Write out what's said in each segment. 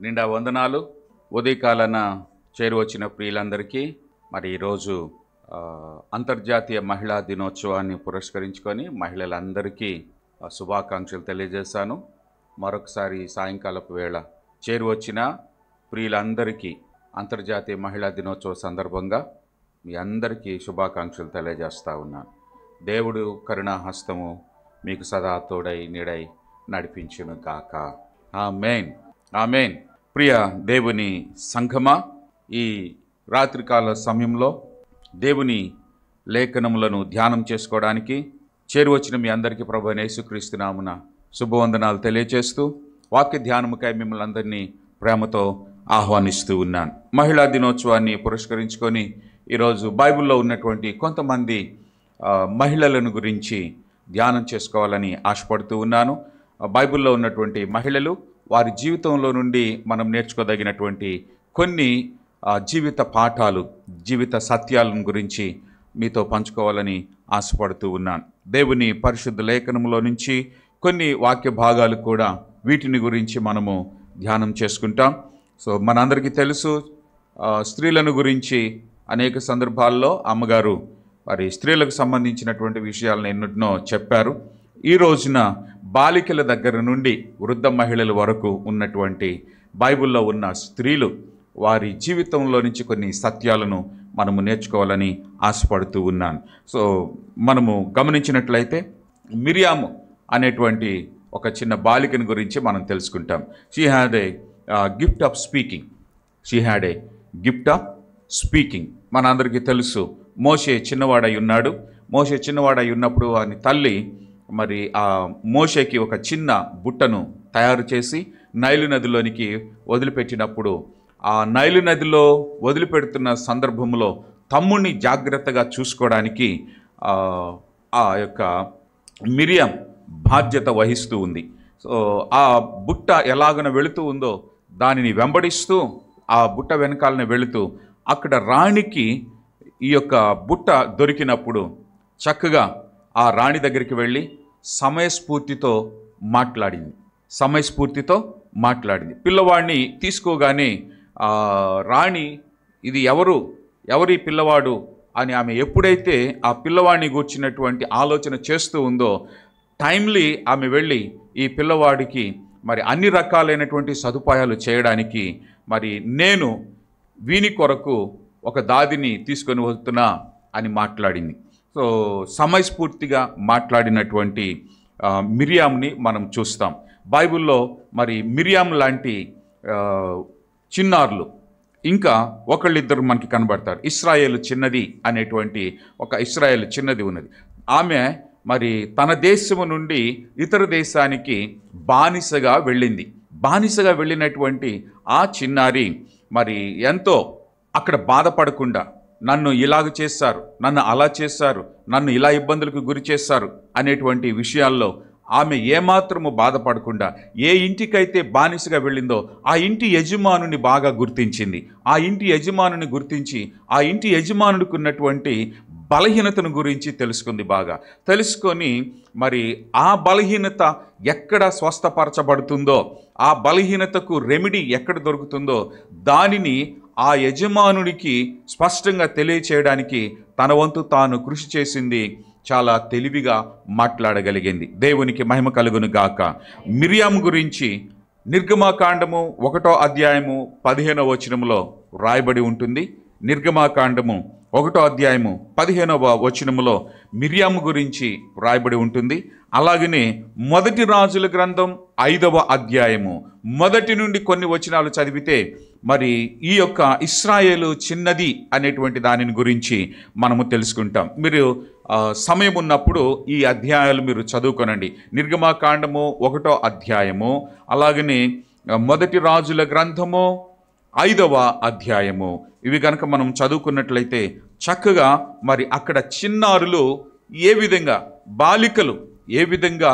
నిండా వందనాలు. ఉదయకాలన చేరువచ్చిన ప్రియులందరికీ మరి ఈరోజు అంతర్జాతీయ మహిళా దినోత్సవాన్ని పురస్కరించుకొని మహిళలందరికీ శుభాకాంక్షలు తెలియజేశాను. మరొకసారి సాయంకాలపు వేళ చేరువచ్చిన ప్రియులందరికీ అంతర్జాతీయ మహిళా దినోత్సవ సందర్భంగా మీ అందరికీ శుభాకాంక్షలు తెలియజేస్తూ ఉన్నాను. దేవుడు కరుణాహస్తము మీకు సదా తోడై నీడై నడిపించును గాక. ఆమేన్, ఆమేన్. ప్రియ దేవుని సంఘమా, ఈ రాత్రికాల సమయంలో దేవుని లేఖనములను ధ్యానం చేసుకోవడానికి చేరువచ్చిన మీ అందరికీ ప్రభువైన యేసుక్రీస్తు నామమున శుభవందనాలు తెలియజేస్తూ వాక్య ధ్యానముకై మిమ్మల్ని అందరినీ ప్రేమతో ఆహ్వానిస్తూ ఉన్నాను. మహిళా దినోత్సవాన్ని పురస్కరించుకొని ఈరోజు బైబిల్లో ఉన్నటువంటి కొంతమంది మహిళలను గురించి ధ్యానం చేసుకోవాలని ఆశపడుతూ ఉన్నాను. బైబిల్లో ఉన్నటువంటి మహిళలు, వారి జీవితంలో నుండి మనం నేర్చుకోదగినటువంటి కొన్ని జీవిత పాఠాలు, జీవిత సత్యాలను గురించి మీతో పంచుకోవాలని ఆశపడుతూ ఉన్నాను. దేవుని పరిశుద్ధ లేఖనంలో నుంచి కొన్ని వాక్య భాగాలు కూడా వీటిని గురించి మనము ధ్యానం చేసుకుంటాం. సో మనందరికీ తెలుసు, స్త్రీలను గురించి అనేక సందర్భాల్లో అమ్మగారు మరి స్త్రీలకు సంబంధించినటువంటి విషయాలను ఎన్నో చెప్పారు. ఈ రోజున బాలికల దగ్గర నుండి వృద్ధ మహిళల వరకు ఉన్నటువంటి బైబిల్లో ఉన్న స్త్రీలు, వారి జీవితంలో నుంచి కొన్ని సత్యాలను మనము నేర్చుకోవాలని ఆశపడుతూ ఉన్నాను. సో మనము గమనించినట్లయితే మిరియాము అనేటువంటి ఒక చిన్న బాలికని గురించి మనం తెలుసుకుంటాం. She had a gift of speaking. She had a gift of speaking. మనందరికీ తెలుసు, మోషే చిన్నవాడై ఉన్నాడు. మోషే చిన్నవాడై ఉన్నప్పుడు ఆయన తల్లి మరి ఆ మోషేకి ఒక చిన్న బుట్టను తయారు చేసి నైలు నదిలోనికి వదిలిపెట్టినప్పుడు, ఆ నైలు నదిలో వదిలిపెడుతున్న సందర్భంలో తమ్ముడిని జాగ్రత్తగా చూసుకోవడానికి ఆ యొక్క మిరియం బాధ్యత వహిస్తూ ఉంది. సో ఆ బుట్ట ఎలాగన వెళుతూ ఉందో దానిని వెంబడిస్తూ ఆ బుట్ట వెనకాలనే వెళుతూ అక్కడ రాణికి ఈ యొక్క బుట్ట దొరికినప్పుడు చక్కగా ఆ రాణి దగ్గరికి వెళ్ళి సమయస్ఫూర్తితో మాట్లాడింది. పిల్లవాడిని తీసుకోగానే రాణి ఇది ఎవరి పిల్లవాడు అని ఆమె ఎప్పుడైతే ఆ పిల్లవాడిని గూర్చినటువంటి ఆలోచన చేస్తూ ఉందో, టైమ్లీ ఆమె వెళ్ళి ఈ పిల్లవాడికి మరి అన్ని రకాలైనటువంటి సదుపాయాలు చేయడానికి మరి నేను వీని కొరకు ఒక దాదిని తీసుకొని వస్తున్నా అని మాట్లాడింది. సో సమయస్ఫూర్తిగా మాట్లాడినటువంటి మిరియాముని మనం చూస్తాం. బైబిల్లో మరి మిరియాం లాంటి చిన్నారులు ఇంకా ఒకళ్ళిద్దరు మనకి కనబడతారు. ఇశ్రాయేలు చిన్నది అనేటువంటి ఒక ఇశ్రాయేలు చిన్నది ఉన్నది. ఆమె మరి తన దేశము నుండి ఇతర దేశానికి బానిసగా వెళ్ళింది. బానిసగా వెళ్ళినటువంటి ఆ చిన్నారి మరి ఎంతో అక్కడ బాధపడకుండా, నన్ను ఇలాగ చేశారు, నన్ను అలా చేశారు, నన్ను ఇలా ఇబ్బందులకు గురి చేశారు అనేటువంటి విషయాల్లో ఆమె ఏమాత్రము బాధపడకుండా ఏ ఇంటికైతే బానిసగా వెళ్ళిందో ఆ ఇంటి యజమానుని బాగా గుర్తించింది. ఆ ఇంటి యజమానుని గుర్తించి ఆ ఇంటి యజమానుడికి ఉన్నటువంటి బలహీనతను గురించి తెలుసుకుంది. బాగా తెలుసుకొని మరి ఆ బలహీనత ఎక్కడ స్వస్థపరచబడుతుందో, ఆ బలహీనతకు రెమెడీ ఎక్కడ దొరుకుతుందో దానిని ఆ యజమానుడికి స్పష్టంగా తెలియచేయడానికి తన వంతు తాను కృషి చేసింది. చాలా తెలివిగా మాట్లాడగలిగింది. దేవునికి మహిమ కలుగును గాక. మిరియాము గురించి నిర్గమాకాండము 1వ అధ్యాయము 15వ వచనములో రాయబడి ఉంటుంది. నిర్గమాకాండము 1వ అధ్యాయము 15వ వచనములో మిరియాము గురించి రాయబడి ఉంటుంది. అలాగనే మొదటి రాజుల గ్రంథం 5వ అధ్యాయము 1 నుండి కొన్ని వచనాలు చదివితే మరి ఈ యొక్క ఇశ్రాయేలు చిన్నది అనేటువంటి దానిని గురించి మనము తెలుసుకుంటాం. మీరు సమయం ఉన్నప్పుడు ఈ అధ్యాయాలు మీరు చదువుకోనండి. నిర్గమాకాండము 1వ అధ్యాయము, అలాగనే మొదటి రాజుల గ్రంథము 5వ అధ్యాయము, ఇవి కనుక మనం చదువుకున్నట్లయితే చక్కగా మరి అక్కడ చిన్నారులు ఏ విధంగా, బాలికలు ఏ విధంగా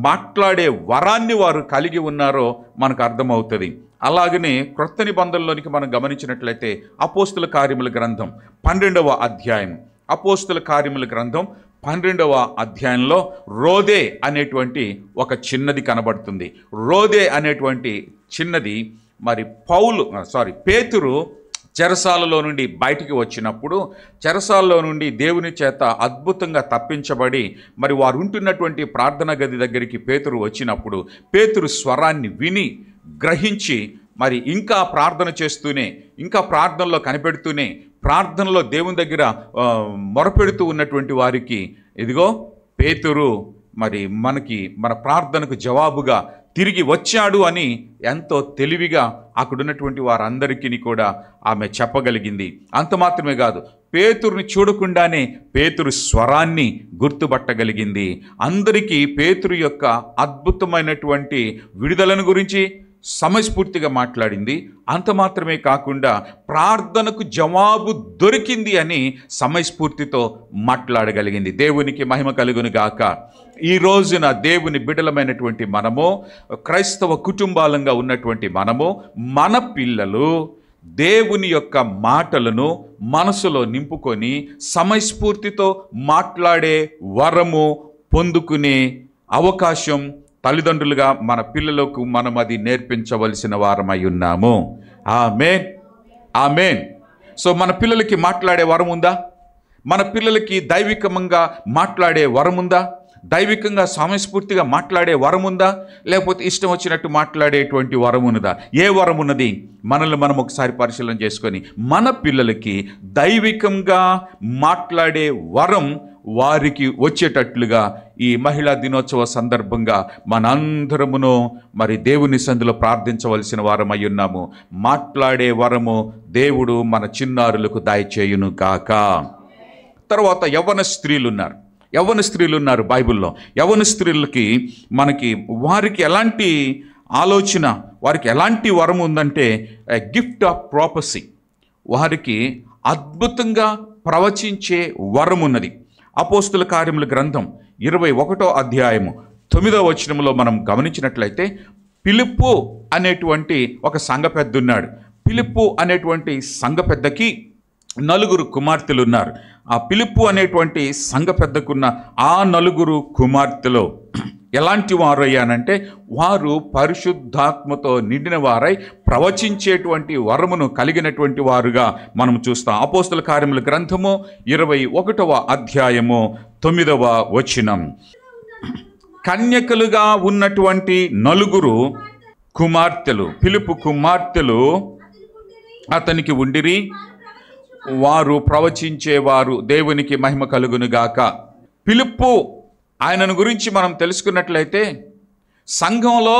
మాట్లాడే వరాన్ని వారు కలిగి ఉన్నారో మనకు అర్థమవుతుంది. అలాగనే క్రొత్త నిబంధనలోనికి మనం గమనించినట్లయితే అపోస్తుల కార్యముల గ్రంథం 12వ అధ్యాయం, అపోస్తుల కార్యముల గ్రంథం 12వ అధ్యాయంలో రోదే అనేటువంటి ఒక చిన్నది కనబడుతుంది. రోదే అనేటువంటి చిన్నది మరి పేతురు చెరసాలలో నుండి బయటికి వచ్చినప్పుడు, చెరసాలలో నుండి దేవుని చేత అద్భుతంగా తప్పించబడి మరి వారు ఉంటున్నటువంటి ప్రార్థనా గది దగ్గరికి పేతురు వచ్చినప్పుడు, పేతురు స్వరాన్ని విని గ్రహించి మరి ఇంకా ప్రార్థన చేస్తూనే, ఇంకా ప్రార్థనలో కనిపెడుతూనే, ప్రార్థనలో దేవుని దగ్గర మొరపెడుతూ ఉన్నటువంటి వారికి, ఇదిగో పేతురు మరి మన ప్రార్థనకు జవాబుగా తిరిగి వచ్చాడు అని ఎంతో తెలివిగా అక్కడున్నటువంటి వారందరికీ కూడా ఆమె చెప్పగలిగింది. అంత మాత్రమే కాదు, పేతురుని చూడకుండానే పేతురు స్వరాన్ని గుర్తుపట్టగలిగింది. అందరికీ పేతురు యొక్క అద్భుతమైనటువంటి విడుదలను గురించి సమయస్ఫూర్తిగా మాట్లాడింది. అంత మాత్రమే కాకుండా ప్రార్థనకు జవాబు దొరికింది అని సమయస్ఫూర్తితో మాట్లాడగలిగింది. దేవునికి మహిమ కలుగును గాక. ఈ రోజున దేవుని బిడ్డలమైనటువంటి మనము, క్రైస్తవ కుటుంబాలంగా ఉన్నటువంటి మనము, మన పిల్లలు దేవుని యొక్క మాటలను మనసులో నింపుకొని సమయస్ఫూర్తితో మాట్లాడే వరము పొందుకునే అవకాశం తల్లిదండ్రులుగా మన పిల్లలకు మనం అది నేర్పించవలసిన వారమై ఉన్నాము. ఆమేన్, ఆమేన్. సో మన పిల్లలకి మాట్లాడే వరం ఉందా? మన పిల్లలకి దైవికంగా మాట్లాడే వరం ఉందా? దైవికంగా సమయస్ఫూర్తిగా మాట్లాడే వరం ఉందా? లేకపోతే ఇష్టం వచ్చినట్టు మాట్లాడేటువంటి వరం ఉన్నదా? ఏ వరం ఉన్నది? మనల్ని మనం ఒకసారి పరిశీలన చేసుకొని మన పిల్లలకి దైవికంగా మాట్లాడే వరం వారికి వచ్చేటట్లుగా ఈ మహిళా దినోత్సవ సందర్భంగా మనందరమును మరి దేవుని సన్నిధిలో ప్రార్థించవలసిన వారమై ఉన్నాము. మాట్లాడే వరము దేవుడు మన చిన్నారులకు దయచేయును గాక. తర్వాత యవ్వన స్త్రీలు ఉన్నారు బైబిల్లో. యవ్వన స్త్రీలకి వారికి ఎలాంటి ఆలోచన, వారికి ఎలాంటి వరం ఉందంటే గిఫ్ట్ ఆఫ్ ప్రాపసీ. వారికి అద్భుతంగా ప్రవచించే వరం ఉన్నది. అపోస్తుల కార్యముల గ్రంథం 21వ అధ్యాయము 9వ వచనంలో మనం గమనించినట్లయితే, ఫిలిప్పు అనేటువంటి ఒక సంఘ పెద్ద ఉన్నాడు. ఫిలిప్పు అనేటువంటి సంఘ పెద్దకి 4 కుమార్తెలు ఉన్నారు. ఆ ఫిలిప్పు అనేటువంటి సంఘ పెద్దకున్న ఆ 4 కుమార్తెలో ఎలాంటి వారు అయ్యానంటే, వారు పరిశుద్ధాత్మతో నిండిన వారై ప్రవచించేటువంటి వరమును కలిగినటువంటి వారుగా మనం చూస్తాం. అపోస్తుల కార్యముల గ్రంథము 21వ అధ్యాయము 9వ వచనం. కన్యకలుగా ఉన్నటువంటి 4 కుమార్తెలు, ఫిలిప్పు కుమార్తెలు అతనికి ఉండిరి. వారు ప్రవచించేవారు. దేవునికి మహిమ కలుగునుగాక. ఫిలిప్పు ఆయనను గురించి మనం తెలుసుకున్నట్లయితే, సంఘంలో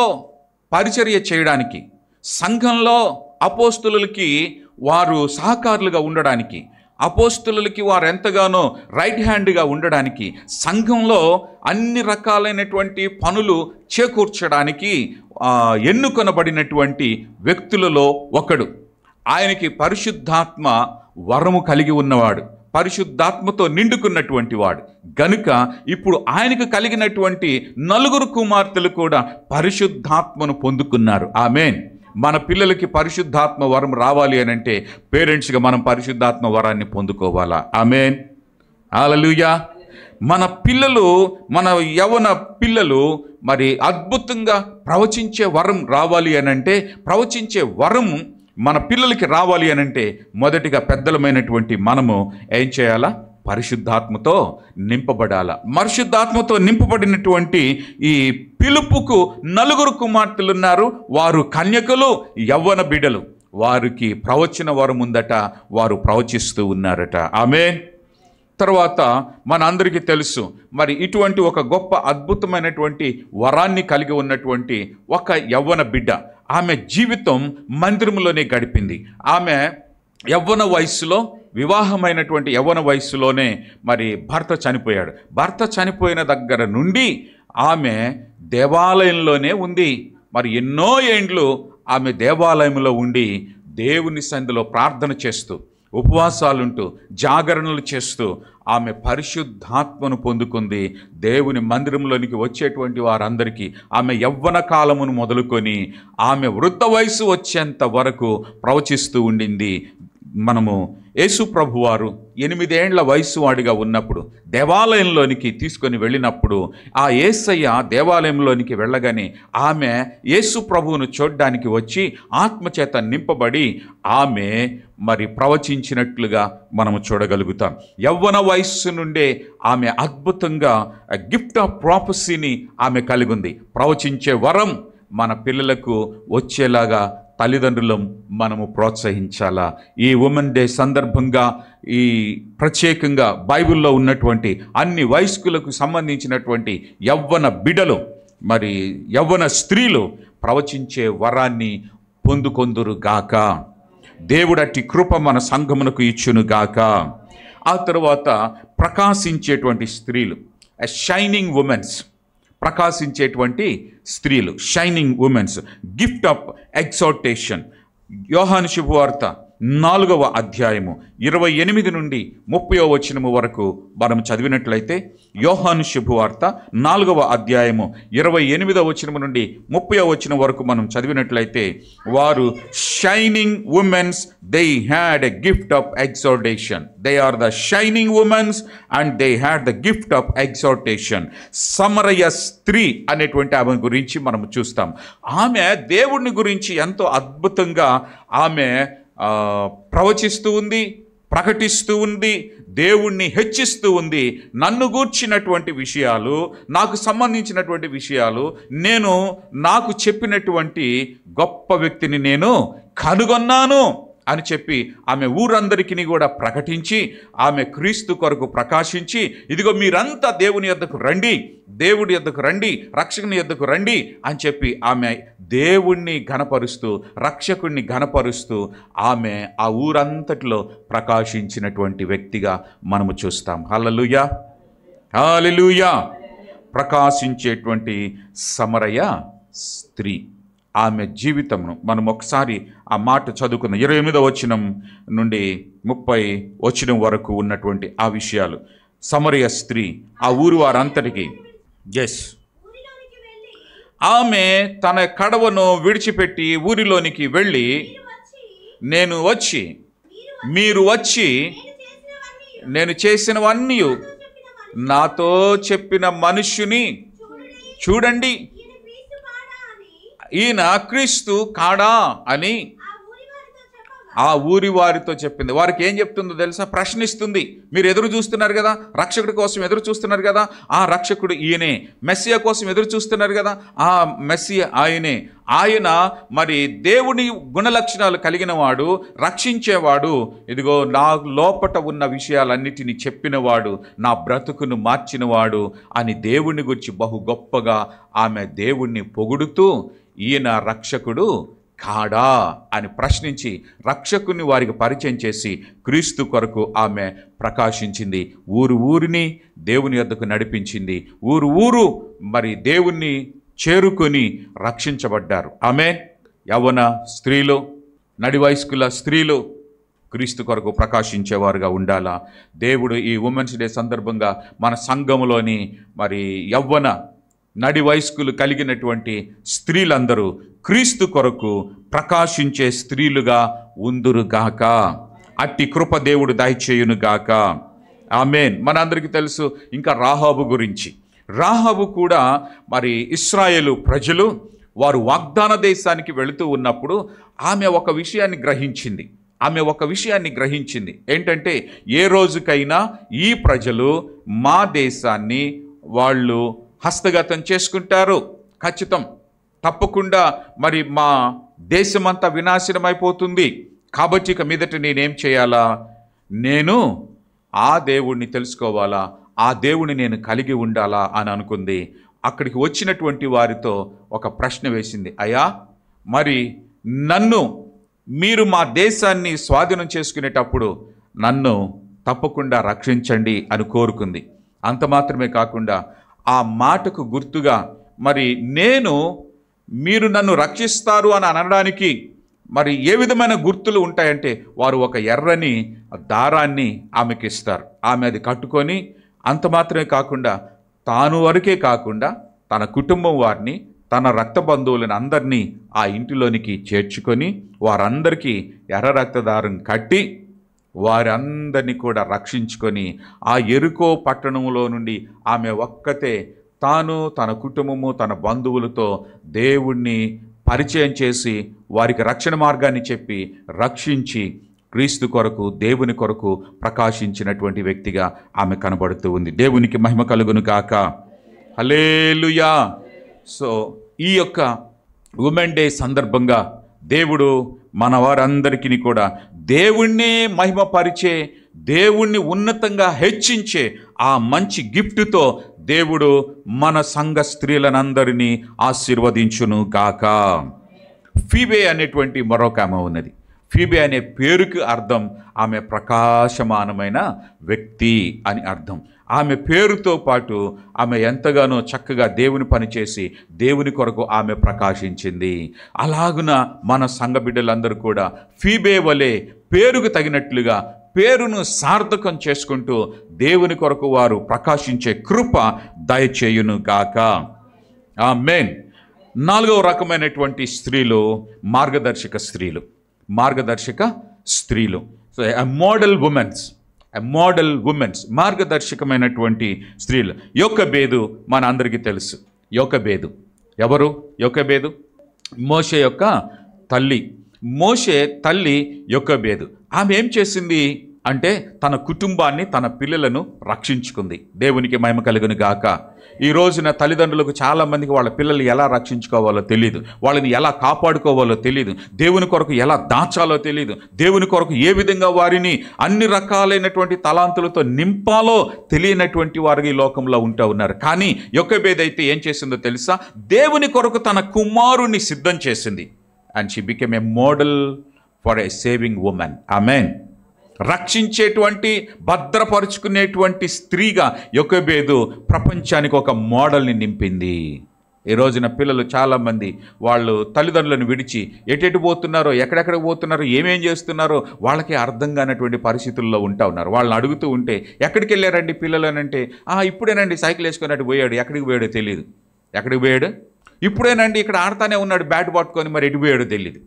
పరిచర్య చేయడానికి, సంఘంలో అపోస్తులకి వారు సహకారులుగా ఉండడానికి, అపోస్తులకి వారు ఎంతగానో రైట్ హ్యాండ్గా ఉండడానికి, సంఘంలో అన్ని రకాలైనటువంటి పనులు చేకూర్చడానికి ఎన్నుకొనబడినటువంటి వ్యక్తులలో ఒకడు. ఆయనకి పరిశుద్ధాత్మ వరము కలిగి ఉన్నవాడు, పరిశుద్ధాత్మతో నిండుకున్నటువంటి వాడు గనుక ఇప్పుడు ఆయనకు కలిగినటువంటి 4 కుమార్తెలు కూడా పరిశుద్ధాత్మను పొందుకున్నారు. ఆమేన్. మన పిల్లలకి పరిశుద్ధాత్మ వరం రావాలి అని అంటే పేరెంట్స్గా మనం పరిశుద్ధాత్మ వరాన్ని పొందుకోవాలా? ఆమేన్, హల్లెలూయా. మన పిల్లలు, మన యవ్వన పిల్లలు మరి అద్భుతంగా ప్రవచించే వరం రావాలి అని అంటే, ప్రవచించే వరం మన పిల్లలకి రావాలి అని అంటే మొదటిగా పెద్దలమైనటువంటి మనము ఏం చేయాలా? పరిశుద్ధాత్మతో నింపబడాల. పరిశుద్ధాత్మతో నింపబడినటువంటి ఈ ఫిలిప్పుకు 4 కుమార్తెలు ఉన్నారు. వారు కన్యకలు, యవ్వన బిడ్డలు. వారికి ప్రవచన వరం ఉందట, వారు ప్రవచిస్తూ ఉన్నారట. ఆమేన్. తర్వాత మన అందరికీ తెలుసు, మరి ఇటువంటి ఒక గొప్ప అద్భుతమైనటువంటి వరాన్ని కలిగి ఉన్నటువంటి ఒక యవ్వన బిడ్డ, ఆమె జీవితం మందిరంలోనే గడిపింది. ఆమె యవ్వన వయస్సులో, వివాహమైనటువంటి యవ్వన వయస్సులోనే మరి భర్త చనిపోయాడు. భర్త చనిపోయిన దగ్గర నుండి ఆమె దేవాలయంలోనే ఉంది. మరి ఎన్నో ఏండ్లు ఆమె దేవాలయంలో ఉండి దేవుని సన్నిధిలో ప్రార్థన చేస్తూ, ఉపవాసాలుంటూ, జాగరణలు చేస్తూ ఆమె పరిశుద్ధాత్మను పొందుకుంది. దేవుని మందిరంలోనికి వచ్చేటువంటి వారందరికీ ఆమె యవ్వన కాలమును మొదలుకొని ఆమె వృద్ధ వయసు వచ్చేంత వరకు ప్రవచిస్తూ ఉండింది. మనము యేసు ప్రభువారు 8 ఏండ్ల వయసు వాడిగా ఉన్నప్పుడు దేవాలయంలోనికి తీసుకొని వెళ్ళినప్పుడు ఆ యేసయ్య దేవాలయంలోనికి వెళ్ళగానే ఆమె యేసు ప్రభువును చూడడానికి వచ్చి ఆత్మచేత నింపబడి ఆమె మరి ప్రవచించినట్లుగా మనము చూడగలుగుతాం. యవ్వన వయస్సు నుండే ఆమె అద్భుతంగా గిఫ్ట్ ఆఫ్ ప్రాఫెసీని ఆమె కలిగి ఉంది. ప్రవచించే వరం మన పిల్లలకు వచ్చేలాగా తల్లిదండ్రులం మనము ప్రోత్సహించాలా. ఈ ఉమెన్ డే సందర్భంగా ఈ ప్రత్యేకంగా బైబిల్లో ఉన్నటువంటి అన్ని వయస్కులకు సంబంధించినటువంటి యవ్వన బిడలు మరి యవ్వన స్త్రీలు ప్రవచించే వరాన్ని పొందుకొందురుగాక. దేవుడట్టి కృప మన సంఘమునకు ఇచ్చునుగాక. ఆ తరువాత ప్రకాశించేటువంటి స్త్రీలు, షైనింగ్ ఉమెన్స్, ప్రకాశించేటువంటి స్త్రీలు, shining women's, gift of exhortation. యోహాను శుభవార్త 4వ అధ్యాయము 28 నుండి 30వ వచనము వరకు మనం చదివినట్లయితే, యోహాను శుభవార్త 4వ అధ్యాయము 28వ వచనము నుండి 30వ వచనం వరకు మనం చదివినట్లయితే, వారు shining womens, they had a gift of exhortation. They are the shining womens and they had the gift of exhortation. సమరయ స్త్రీ అనేటువంటి ఆమె గురించి మనం చూస్తాం. ఆమె దేవుడిని గురించి ఎంతో అద్భుతంగా ఆమె ప్రవచిస్తూ ఉంది, ప్రకటిస్తూ ఉంది, దేవుణ్ణి హెచ్చిస్తూ ఉంది. నన్ను గూర్చినటువంటి విషయాలు, నాకు సంబంధించినటువంటి విషయాలు, నాకు చెప్పినటువంటి గొప్ప వ్యక్తిని నేను కనుగొన్నాను అని చెప్పి ఆమె ఊరందరికీ కూడా ప్రకటించి, ఆమె క్రీస్తు కొరకు ప్రకాశించి, ఇదిగో మీరంతా దేవుని యొద్దకు రండి, దేవుడి యొద్దకు రండి, రక్షకుని యొద్దకు రండి అని చెప్పి ఆమె దేవుణ్ణి ఘనపరుస్తూ, రక్షకుణ్ణి ఘనపరుస్తూ ఆమె ఆ ఊరంతటిలో ప్రకాశించినటువంటి వ్యక్తిగా మనము చూస్తాం. హల్లెలూయా, హల్లెలూయా. ప్రకాశించేటువంటి సమరయ స్త్రీ, ఆమె జీవితంను మనం ఒకసారి ఆ మాట చదువుకున్న 28వ వచనం నుండి 30వ వచనం వరకు ఉన్నటువంటి ఆ విషయాలు. సమరయ స్త్రీ ఆ ఊరు వారంతటికి ఆమె తన కడవను విడిచిపెట్టి ఊరిలోనికి వెళ్ళి, మీరు వచ్చి నేను చేసినవన్నీ నాతో చెప్పిన మనుష్యుని చూడండి, ఈయన క్రీస్తు కాడా అని ఆ ఊరి వారితో చెప్పింది. వారికి ఏం చెప్తుందో తెలుసా? ప్రశ్నిస్తుంది. మీరు ఎదురు చూస్తున్నారు కదా, రక్షకుడి కోసం ఎదురు చూస్తున్నారు కదా, ఆ రక్షకుడు ఈయనే. మెస్సియా కోసం ఎదురు చూస్తున్నారు కదా, ఆ మెస్సియా ఆయనే. ఆయన మరి దేవుని గుణలక్షణాలు కలిగిన వాడు, రక్షించేవాడు, ఇదిగో నా లోపట ఉన్న విషయాలన్నిటినీ చెప్పినవాడు, నా బ్రతుకును మార్చినవాడు అని దేవుని గురించి బహు గొప్పగా ఆమె దేవుణ్ణి పొగుడుతూ, ఈయన రక్షకుడు కాడా అని ప్రశ్నించి రక్షకుని వారికి పరిచయం చేసి క్రీస్తు కొరకు ఆమె ప్రకాశించింది. ఊరిని దేవుని యొద్దకు నడిపించింది. ఊరు మరి దేవుణ్ణి చేరుకొని రక్షించబడ్డారు. ఆమె యవ్వన స్త్రీలు, నడి వయస్కుల స్త్రీలు క్రీస్తు కొరకు ప్రకాశించేవారుగా ఉండాలా. దేవుడు ఈ ఉమెన్స్ డే సందర్భంగా మన సంఘములోని మరి యవ్వన నడి వయస్కులు కలిగినటువంటి స్త్రీలందరూ క్రీస్తు కొరకు ప్రకాశించే స్త్రీలుగా ఉందురుగాక. అట్టి కృప దేవుడు దయచేయునుగాక. ఆమేన్. మనందరికీ తెలుసు ఇంకా రాహాబు గురించి. రాహాబు కూడా మరి ఇశ్రాయేలు ప్రజలు వారు వాగ్దాన దేశానికి వెళుతూ ఉన్నప్పుడు ఆమె ఒక విషయాన్ని గ్రహించింది. ఏంటంటే, ఏ రోజుకైనా ఈ ప్రజలు మా దేశాన్ని వాళ్ళు హస్తగతం చేసుకుంటారు, ఖచ్చితం, తప్పకుండా మరి మా దేశమంతా వినాశనం అయిపోతుంది. కాబట్టి ఇక మీదట నేనేం చేయాలా? నేను ఆ దేవుణ్ణి తెలుసుకోవాలా, ఆ దేవుని నేను కలిగి ఉండాలా అని అనుకుంది. అక్కడికి వచ్చినటువంటి వారితో ఒక ప్రశ్న వేసింది. అయ్యా, మరి మీరు మా దేశాన్ని స్వాధీనం చేసుకునేటప్పుడు నన్ను తప్పకుండా రక్షించండి అని కోరుకుంది. అంత మాత్రమే కాకుండా ఆ మాటకు గుర్తుగా మరి మీరు నన్ను రక్షిస్తారు అని అనడానికి మరి ఏ విధమైన గుర్తులు ఉంటాయంటే, వారు ఒక ఎర్రని దారాన్ని ఆమెకి ఇస్తారు. ఆమె అది కట్టుకొని, అంత మాత్రమే కాకుండా తాను వరకే కాకుండా తన కుటుంబం వారిని, తన రక్త బంధువులను అందరినీ ఆ ఇంటిలోనికి చేర్చుకొని వారందరికీ ఎర్ర రక్తదారం కట్టి వారందరినీ కూడా రక్షించుకొని ఆ యెరికో పట్టణంలో నుండి ఆమె ఒక్కతే తాను తన కుటుంబము తన బంధువులతో దేవుణ్ణి పరిచయం చేసి వారికి రక్షణ మార్గాన్ని చెప్పి రక్షించి క్రీస్తు కొరకు దేవుని కొరకు ప్రకాశించినటువంటి వ్యక్తిగా ఆమె కనబడుతూ ఉంది. దేవునికి మహిమ కలుగును గాక. హల్లెలూయా. సో ఈ యొక్క ఉమెన్ డే సందర్భంగా దేవుడు మన వారందరికీ కూడా దేవుణ్ణే మహిమపరిచే, దేవుణ్ణి ఉన్నతంగా హెచ్చించే ఆ మంచి గిఫ్ట్తో దేవుడు మన సంఘ స్త్రీలనందరినీ ఆశీర్వదించును గాక. ఫీబే అనేటువంటి మరొక ఆమె ఉన్నది. ఫీబే అనే పేరుకి అర్థం ఆమె ప్రకాశమానమైన వ్యక్తి అని అర్థం. ఆమె పేరుతో పాటు ఆమె ఎంతగానో చక్కగా దేవుని పనిచేసి దేవుని కొరకు ఆమె ప్రకాశించింది. అలాగున మన సంఘ బిడ్డలందరూ కూడా ఫీబే వలె పేరుకు తగినట్లుగా పేరును సార్థకం చేసుకుంటూ దేవుని కొరకు వారు ప్రకాశించే కృప దయచేయును గాక. ఆమేన్. 4వ రకమైనటువంటి స్త్రీలు మార్గదర్శక స్త్రీలు. మార్గదర్శక స్త్రీలు. సో మోడల్ ఉమెన్స్ మార్గదర్శకమైనటువంటి స్త్రీలు. యోకెబేదు మన అందరికీ తెలుసు. యోకెబేదు ఎవరు? యోకెబేదు మోషే యొక్క తల్లి. మోషే తల్లి యోకెబేదు. ఆమె ఏం చేసింది అంటే తన కుటుంబాన్ని తన పిల్లలను రక్షించుకుంది. దేవునికి మహిమ కలుగును గాక. ఈ రోజున తల్లిదండ్రులకు చాలామందికి వాళ్ళ పిల్లలు ఎలా రక్షించుకోవాలో తెలియదు, వాళ్ళని ఎలా కాపాడుకోవాలో తెలియదు, దేవుని కొరకు ఎలా దాచాలో తెలియదు, దేవుని కొరకు ఏ విధంగా వారిని అన్ని రకాలైనటువంటి తలాంతులతో నింపాలో తెలియనటువంటి వారు ఈ లోకంలో ఉంటూ ఉన్నారు. కానీ యోకెబేదు అయితే ఏం చేసిందో తెలుసా? దేవుని కొరకు తన కుమారుని సిద్ధం చేసింది. And she became a model for a saving women. ఆమేన్. రక్షించేటువంటి భద్రపరుచుకునేటువంటి స్త్రీగా యోకెబేదు ప్రపంచానికి ఒక మోడల్ని నింపింది. ఈ రోజున పిల్లలు చాలామంది వాళ్ళు తల్లిదండ్రులను విడిచి ఎటెటు పోతున్నారో, ఎక్కడెక్కడికి పోతున్నారో, ఏమేం చేస్తున్నారో వాళ్ళకి అర్థం కానటువంటి పరిస్థితుల్లో ఉంటా ఉన్నారు. వాళ్ళని అడుగుతూ ఉంటే ఎక్కడికి వెళ్ళారండి పిల్లలు అని అంటే, ఇప్పుడేనండి సైకిల్ వేసుకొని అటు పోయాడు, ఎక్కడికి పోయాడో తెలియదు. ఎక్కడికి పోయాడు? ఇప్పుడేనండి ఇక్కడ ఆడుతానే ఉన్నాడు బ్యాట్ పట్టుకొని, మరి ఎటు పోయాడో తెలియదు.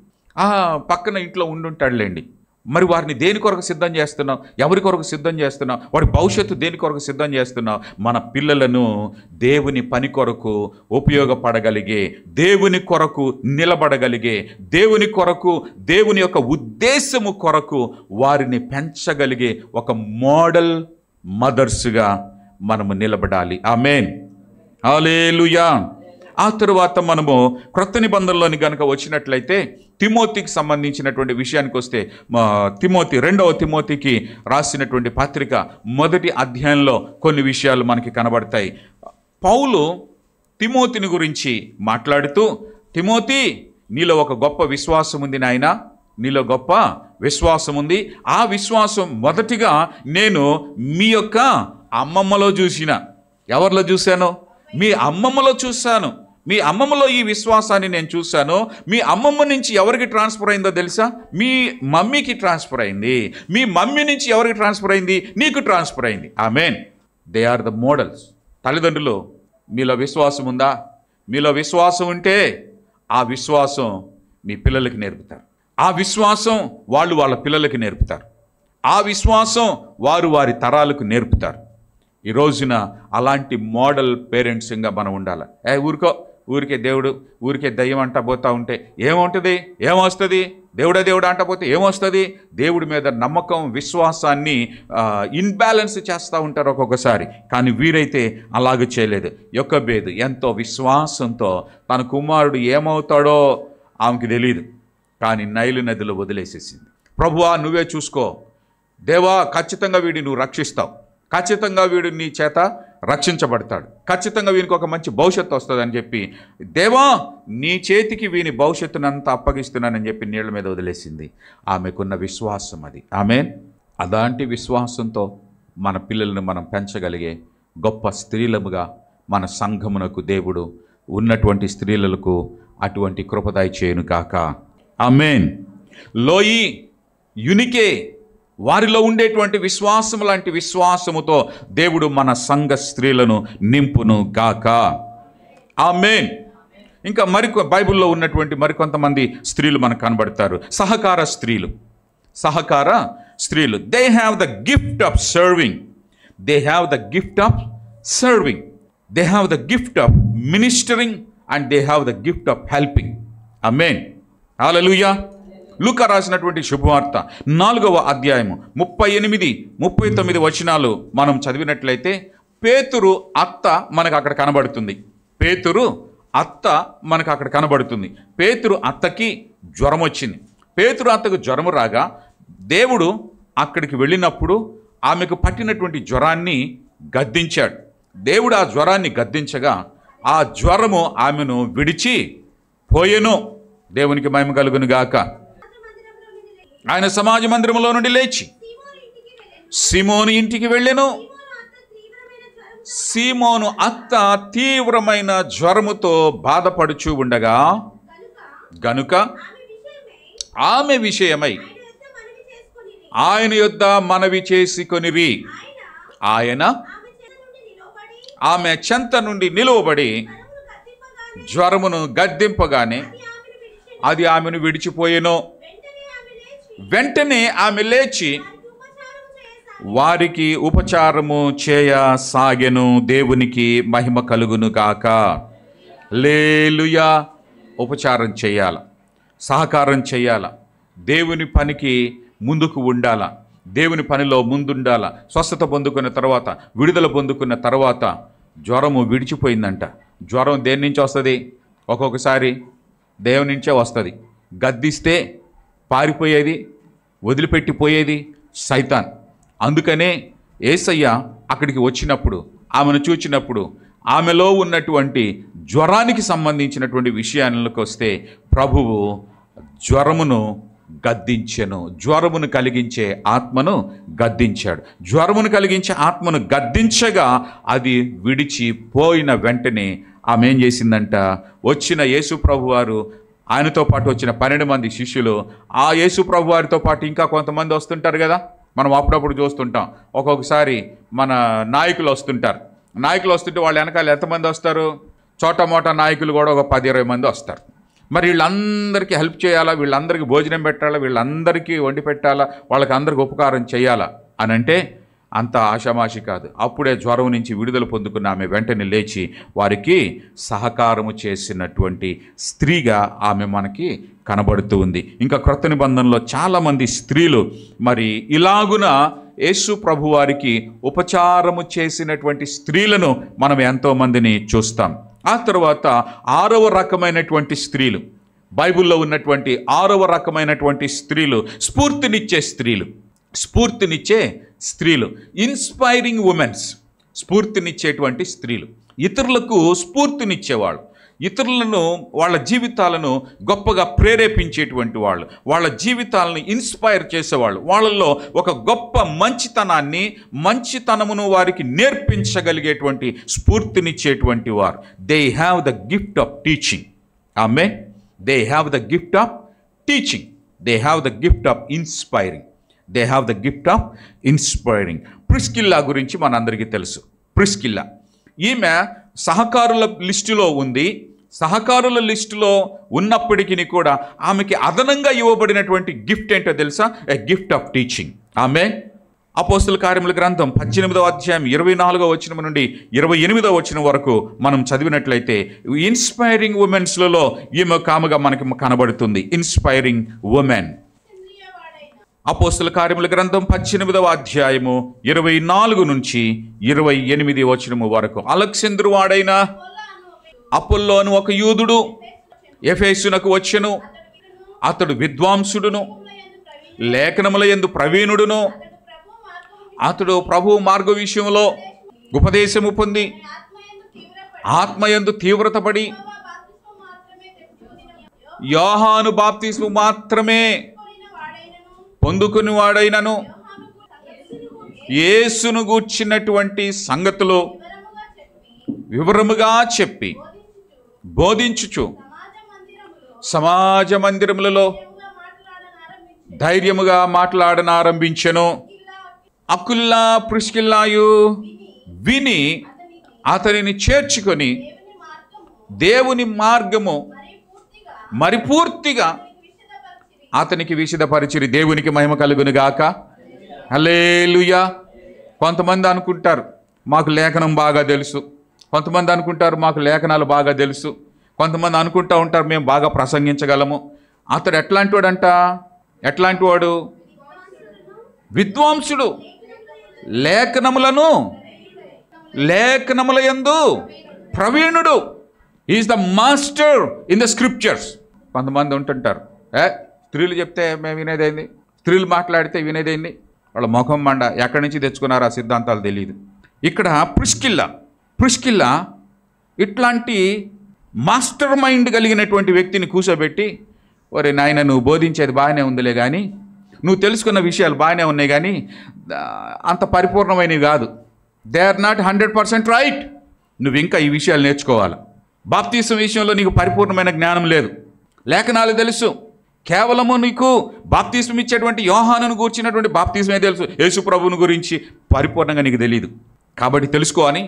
పక్కన ఇంట్లో ఉండుంటాడులేండి. మరి వారిని దేని కొరకు సిద్ధం చేస్తున్నావు? ఎవరి కొరకు సిద్ధం చేస్తున్నావు? వారి భవిష్యత్తు దేని కొరకు సిద్ధం చేస్తున్నావు? మన పిల్లలను దేవుని పని కొరకు ఉపయోగపడగలిగే, దేవుని కొరకు నిలబడగలిగే, దేవుని కొరకు దేవుని యొక్క ఉద్దేశము కొరకు వారిని పెంచగలిగే ఒక మోడల్ మదర్స్గా మనము నిలబడాలి. ఆమేన్. హల్లెలూయా. ఆ తరువాత మనము క్రొత్త నిబంధనలోని కనుక వచ్చినట్లయితే తిమోతికి సంబంధించినటువంటి విషయానికి వస్తే, రెండవ తిమోతికి రాసినటువంటి పత్రిక 1వ అధ్యాయంలో కొన్ని విషయాలు మనకి కనబడతాయి. పౌలు తిమోతిని గురించి మాట్లాడుతూ, తిమోతి నీలో ఒక గొప్ప విశ్వాసం ఉంది నాయన, నీలో గొప్ప విశ్వాసం ఉంది. ఆ విశ్వాసం మొదటిగా నేను మీ యొక్క అమ్మమ్మలో చూసిన. ఎవరిలో చూశాను? మీ అమ్మమ్మలో చూశాను. మీ అమ్మమ్మలో ఈ విశ్వాసాన్ని నేను చూశాను. మీ అమ్మమ్మ నుంచి ఎవరికి ట్రాన్స్ఫర్ అయిందో తెలుసా? మీ మమ్మీకి ట్రాన్స్ఫర్ అయింది. మీ మమ్మీ నుంచి ఎవరికి ట్రాన్స్ఫర్ అయింది? నీకు ట్రాన్స్ఫర్ అయింది. ఆమేన్. They are the models. తల్లిదండ్రులు మీలో విశ్వాసం ఉందా? మీలో విశ్వాసం ఉంటే ఆ విశ్వాసం మీ పిల్లలకి నేర్పుతారు. ఆ విశ్వాసం వాళ్ళు వాళ్ళ పిల్లలకి నేర్పుతారు. ఆ విశ్వాసం వారు వారి తరాలకు నేర్పుతారు. ఈ రోజున అలాంటి మోడల్ పేరెంట్స్గా మనం ఉండాలి. ఊరికే దేవుడు, ఊరికే దయ్యం అంటా పోతా ఉంటే ఏమవుతుంది? ఏమొస్తుంది? దేవుడా అంటా పోతే ఏమొస్తుంది? దేవుడి మీద నమ్మకం, విశ్వాసాన్ని ఇన్బ్యాలెన్స్ చేస్తూ ఉంటారు ఒక్కొక్కసారి. కానీ వీరైతే అలాగ చేయలేదు. యోకెబేదు ఎంతో విశ్వాసంతో తన కుమారుడు ఏమవుతాడో ఆమెకి తెలియదు, కానీ నైలు నదిలో వదిలేసేసింది. ప్రభువా నువ్వే చూసుకో, దేవా ఖచ్చితంగా వీడిని నువ్వు రక్షిస్తావు, ఖచ్చితంగా వీడు నీ చేత రక్షించబడతాడు, ఖచ్చితంగా వీనికి ఒక మంచి భవిష్యత్తు వస్తుందని చెప్పి, దేవా నీ చేతికి వీని భవిష్యత్తునంతా అప్పగిస్తున్నానని చెప్పి నీళ్ళ మీద వదిలేసింది. ఆమెకున్న విశ్వాసం అది. ఆమేన్. అలాంటి విశ్వాసంతో మన పిల్లలను మనం పెంచగలిగే గొప్ప స్త్రీలముగా మన సంఘమునకు దేవుడు ఉన్నటువంటి స్త్రీలకు అటువంటి కృపదయ చేయను కాక. ఆమేన్. లోయి, యునికే వారిలో ఉండేటువంటి విశ్వాసం లాంటి విశ్వాసముతో దేవుడు మన సంఘ స్త్రీలను నింపును గాక. ఆమేన్. ఇంకా బైబిల్లో ఉన్నటువంటి మరికొంతమంది స్త్రీలు మనకు కనబడతారు. సహకార స్త్రీలు. They have the gift of serving. They have the gift of serving. They have the gift of ministering and they have the gift of helping. ఆమేన్. హల్లెలూయా. లూకా రాసినటువంటి శుభవార్త 4వ అధ్యాయము 38-39 వచనాలు మనం చదివినట్లయితే పేతురు అత్త మనకు అక్కడ కనబడుతుంది. పేతురు అత్తకి జ్వరం వచ్చింది. పేతురు అత్తకు జ్వరం రాగా దేవుడు అక్కడికి వెళ్ళినప్పుడు ఆమెకు పట్టినటువంటి జ్వరాన్ని గద్దించాడు. దేవుడు ఆ జ్వరాన్ని గద్దించగా ఆ జ్వరము ఆమెను విడిచి పోయెను. దేవునికి మహిమ కలుగును గాక. ఆయన సమాజ మందిరంలో నుండి లేచి సీమోను ఇంటికి వెళ్ళెను. సీమోను అత్త తీవ్రమైన జ్వరముతో బాధపడుచూ ఉండగా గనుక ఆమె విషయమై ఆయన యొద్ద మనవి చేసుకొనిరి. ఆయన ఆమె చెంత నుండి నిలువబడి జ్వరమును గద్దింపగానే అది ఆమెను విడిచిపోయెను. వెంటనే ఆమె లేచి వారికి ఉపచారము చేయసాగెను. దేవునికి మహిమ కలుగును గాక. హల్లెలూయా. ఉపచారం చేయాల, సహకారం చేయాల, దేవుని పనికి ముందుకు ఉండాల, దేవుని పనిలో ముందుండాల. స్వస్థత పొందుకున్న తర్వాత, విడుదల పొందుకున్న తర్వాత జ్వరము విడిచిపోయిందంట. జ్వరం దేని నుంచి వస్తుంది? ఒక్కొక్కసారి దేవుని నుంచే వస్తుంది. గద్దిస్తే పారిపోయేది, వదిలిపెట్టిపోయేది సైతాన్. అందుకనే యేసయ్య అక్కడికి వచ్చినప్పుడు, ఆమెను చూచినప్పుడు, ఆమెలో ఉన్నటువంటి జ్వరానికి సంబంధించినటువంటి విషయాలకు వస్తే ప్రభువు జ్వరమును గద్దించెను. జ్వరమును కలిగించే ఆత్మను గద్దించాడు. జ్వరమును కలిగించే ఆత్మను గద్దించగా అది విడిచిపోయిన వెంటనే ఆమె ఏం చేసిందంట? వచ్చిన యేసు ప్రభు వారు, ఆయనతో పాటు వచ్చిన 12 మంది శిష్యులు, ఆ యేసు ప్రభు వారితో పాటు ఇంకా కొంతమంది వస్తుంటారు కదా, మనం అప్పుడప్పుడు చూస్తుంటాం. ఒక్కొక్కసారి మన నాయకులు వస్తుంటారు. నాయకులు వస్తుంటే వాళ్ళ వెనకాల ఎంతమంది వస్తారు? చోటమోటా నాయకులు కూడా ఒక 10-20 మంది వస్తారు. మరి వీళ్ళందరికీ హెల్ప్ చేయాలా, వీళ్ళందరికీ భోజనం పెట్టాలా, వీళ్ళందరికీ వండి పెట్టాలా, వాళ్ళకి అందరికీ ఉపకారం చేయాలా అని అంటే అంత ఆషామాషి కాదు. అప్పుడే జ్వరం నుంచి విడుదల పొందుకున్న ఆమె వెంటనే లేచి వారికి సహకారము చేసినటువంటి స్త్రీగా ఆమె మనకి కనబడుతూ ఉంది. ఇంకా క్రొత్త నిబంధనలో చాలామంది స్త్రీలు మరి ఇలాగున యేసు ప్రభు వారికి ఉపచారము చేసినటువంటి స్త్రీలను మనం ఎంతోమందిని చూస్తాం. ఆ తర్వాత 6వ రకమైనటువంటి స్త్రీలు, బైబిల్లో ఉన్నటువంటి 6వ రకమైనటువంటి స్త్రీలు స్ఫూర్తినిచ్చే స్త్రీలు, ఇన్స్పైరింగ్ ఉమెన్స్. స్ఫూర్తినిచ్చేటువంటి స్త్రీలు, ఇతరులకు స్ఫూర్తినిచ్చేవాళ్ళు, ఇతరులను, వాళ్ళ జీవితాలను గొప్పగా ప్రేరేపించేటువంటి వాళ్ళు, వాళ్ళ జీవితాలను ఇన్స్పైర్ చేసేవాళ్ళు, వాళ్ళల్లో ఒక గొప్ప మంచితనమును వారికి నేర్పించగలిగేటువంటి స్ఫూర్తినిచ్చేటువంటి వారు. They have the gift of teaching. Amen. They have the gift of teaching. They have the gift of inspiring. They have the gift of inspiring. Priscilla గురించి మనందరికీ తెలుసు. ప్రిస్కిల్లా ఈమె సహకారుల లిస్టులో ఉంది. సహకారుల లిస్టులో ఉన్నప్పటికీ కూడా ఆమెకి అదనంగా ఇవ్వబడినటువంటి గిఫ్ట్ ఏంటో తెలుసా? ఎ గిఫ్ట్ ఆఫ్ టీచింగ్. ఆమె అపోస్తల కార్యముల గ్రంథం 18వ అధ్యాయం 24వ వచనం నుండి 28వ వచనం వరకు మనం చదివినట్లయితే ఇన్స్పైరింగ్ ఉమెన్స్లలో ఈమె కాముగా మనకి కనబడుతుంది. Inspiring women. అపోస్తల కార్యముల గ్రంథం 18వ అధ్యాయము 24 నుంచి 28 వచనము వరకు. అలెగ్జాంద్రు వాడైన అపోల్లో అను ఒక యూదుడు ఎఫెసునకు వచ్చెను. అతడు విద్వాంసుడును, లేఖనముల యందు ప్రవీణుడును. అతడు ప్రభు మార్గ విషయంలో ఉపదేశము పొంది ఆత్మయందు తీవ్రత పడి యోహాను బాప్తిస్ము మాత్రమే పొందుకుని వాడైనను యేసును గూర్చినటువంటి సంగతులు వివరముగా చెప్పి బోధించుచు సమాజ మందిరములలో ధైర్యముగా మాట్లాడనారంభించెను. అకుల్లా ప్రిస్కిల్లాయు విని అతనిని చేర్చుకొని దేవుని మార్గము మరి పూర్తిగా అతనికి విశదపరిచిరి. దేవునికి మహిమ కలుగును గాక. హల్లెలూయా. కొంతమంది అనుకుంటారు మాకు లేఖనం బాగా తెలుసు, కొంతమంది అనుకుంటారు మాకు లేఖనాలు బాగా తెలుసు, కొంతమంది అనుకుంటూ ఉంటారు మేము బాగా ప్రసంగించగలము. అతడు ఎట్లాంటి వాడంట? ఎట్లాంటి వాడు? విద్వాంసుడు, లేఖనముల యందు ప్రవీణుడు. Is the master in the scriptures. కొంతమంది ఉంటుంటారు, స్త్రీలు చెప్తే మేము వినేదేంది, స్త్రీలు మాట్లాడితే వినేదేంది, వాళ్ళ ముఖం మండ, ఎక్కడి నుంచి తెచ్చుకున్నారో ఆ సిద్ధాంతాలు తెలియదు. ఇక్కడ ప్రిస్కిల్లా ఇట్లాంటి మాస్టర్ మైండ్ కలిగినటువంటి వ్యక్తిని కూర్చోబెట్టి, ఒరే నాయన నువ్వు బోధించేది బాగానే ఉందిలే కానీ, నువ్వు తెలుసుకున్న విషయాలు బాగానే ఉన్నాయి కానీ అంత పరిపూర్ణమైనవి కాదు, దే ఆర్ నాట్ 100% రైట్, నువ్వు ఇంకా ఈ విషయాలు నేర్చుకోవాలి. బాప్తీసం విషయంలో నీకు పరిపూర్ణమైన జ్ఞానం లేదు. లేఖనాలు తెలుసు, కేవలము నీకు బాప్తీసం ఇచ్చేటువంటి యోహానును గూర్చినటువంటి బాప్తీసమే తెలుసు, యేసు ప్రభువుని గురించి పరిపూర్ణంగా నీకు తెలియదు. కాబట్టి తెలుసుకో అని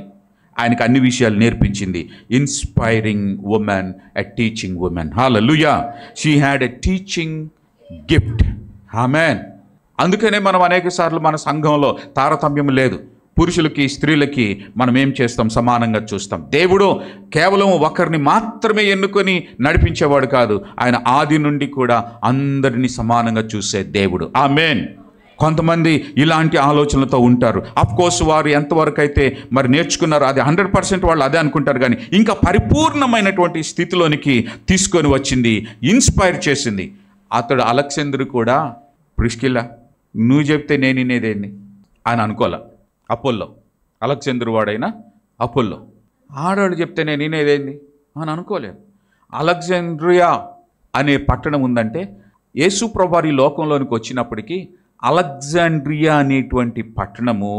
ఆయనకు అన్ని విషయాలు నేర్పించింది. Inspiring women, a teaching women. హల్లెలూయా. She had a teaching gift. ఆమేన్. అందుకనే మనం అనేక సార్లు మన సంఘంలో తారతమ్యం లేదు. పురుషులకి స్త్రీలకి మనం ఏం చేస్తాం? సమానంగా చూస్తాం. దేవుడు కేవలం ఒకరిని మాత్రమే ఎన్నుకొని నడిపించేవాడు కాదు, ఆయన ఆది నుండి కూడా అందరినీ సమానంగా చూసే దేవుడు. ఆమేన్. కొంతమంది ఇలాంటి ఆలోచనలతో ఉంటారు. అఫ్కోర్స్ వారు ఎంతవరకు అయితే మరి నేర్చుకున్నారో అది 100% వాళ్ళు అదే అనుకుంటారు, కానీ ఇంకా పరిపూర్ణమైనటువంటి స్థితిలోనికి తీసుకొని వచ్చింది, ఇన్స్పైర్ చేసింది. అతడు అలెగ్జాండర్ కూడా ప్రిస్కిల్లా నువ్వు చెప్తే నేను వినేదేంది అని అనుకోలే. అపోల్లో, అలెగ్జాండర్ వాడైనా అపోల్లో, ఆడవాళ్ళు చెప్తే నేను వినేదేంది అని అనుకోలేదు. అలెగ్జాండ్రియా అనే పట్టణం ఉందంటే యేసు ప్రభువారు ఈ లోకంలోనికి వచ్చినప్పటికీ అలెగ్జాండ్రియా అనేటువంటి పట్టణము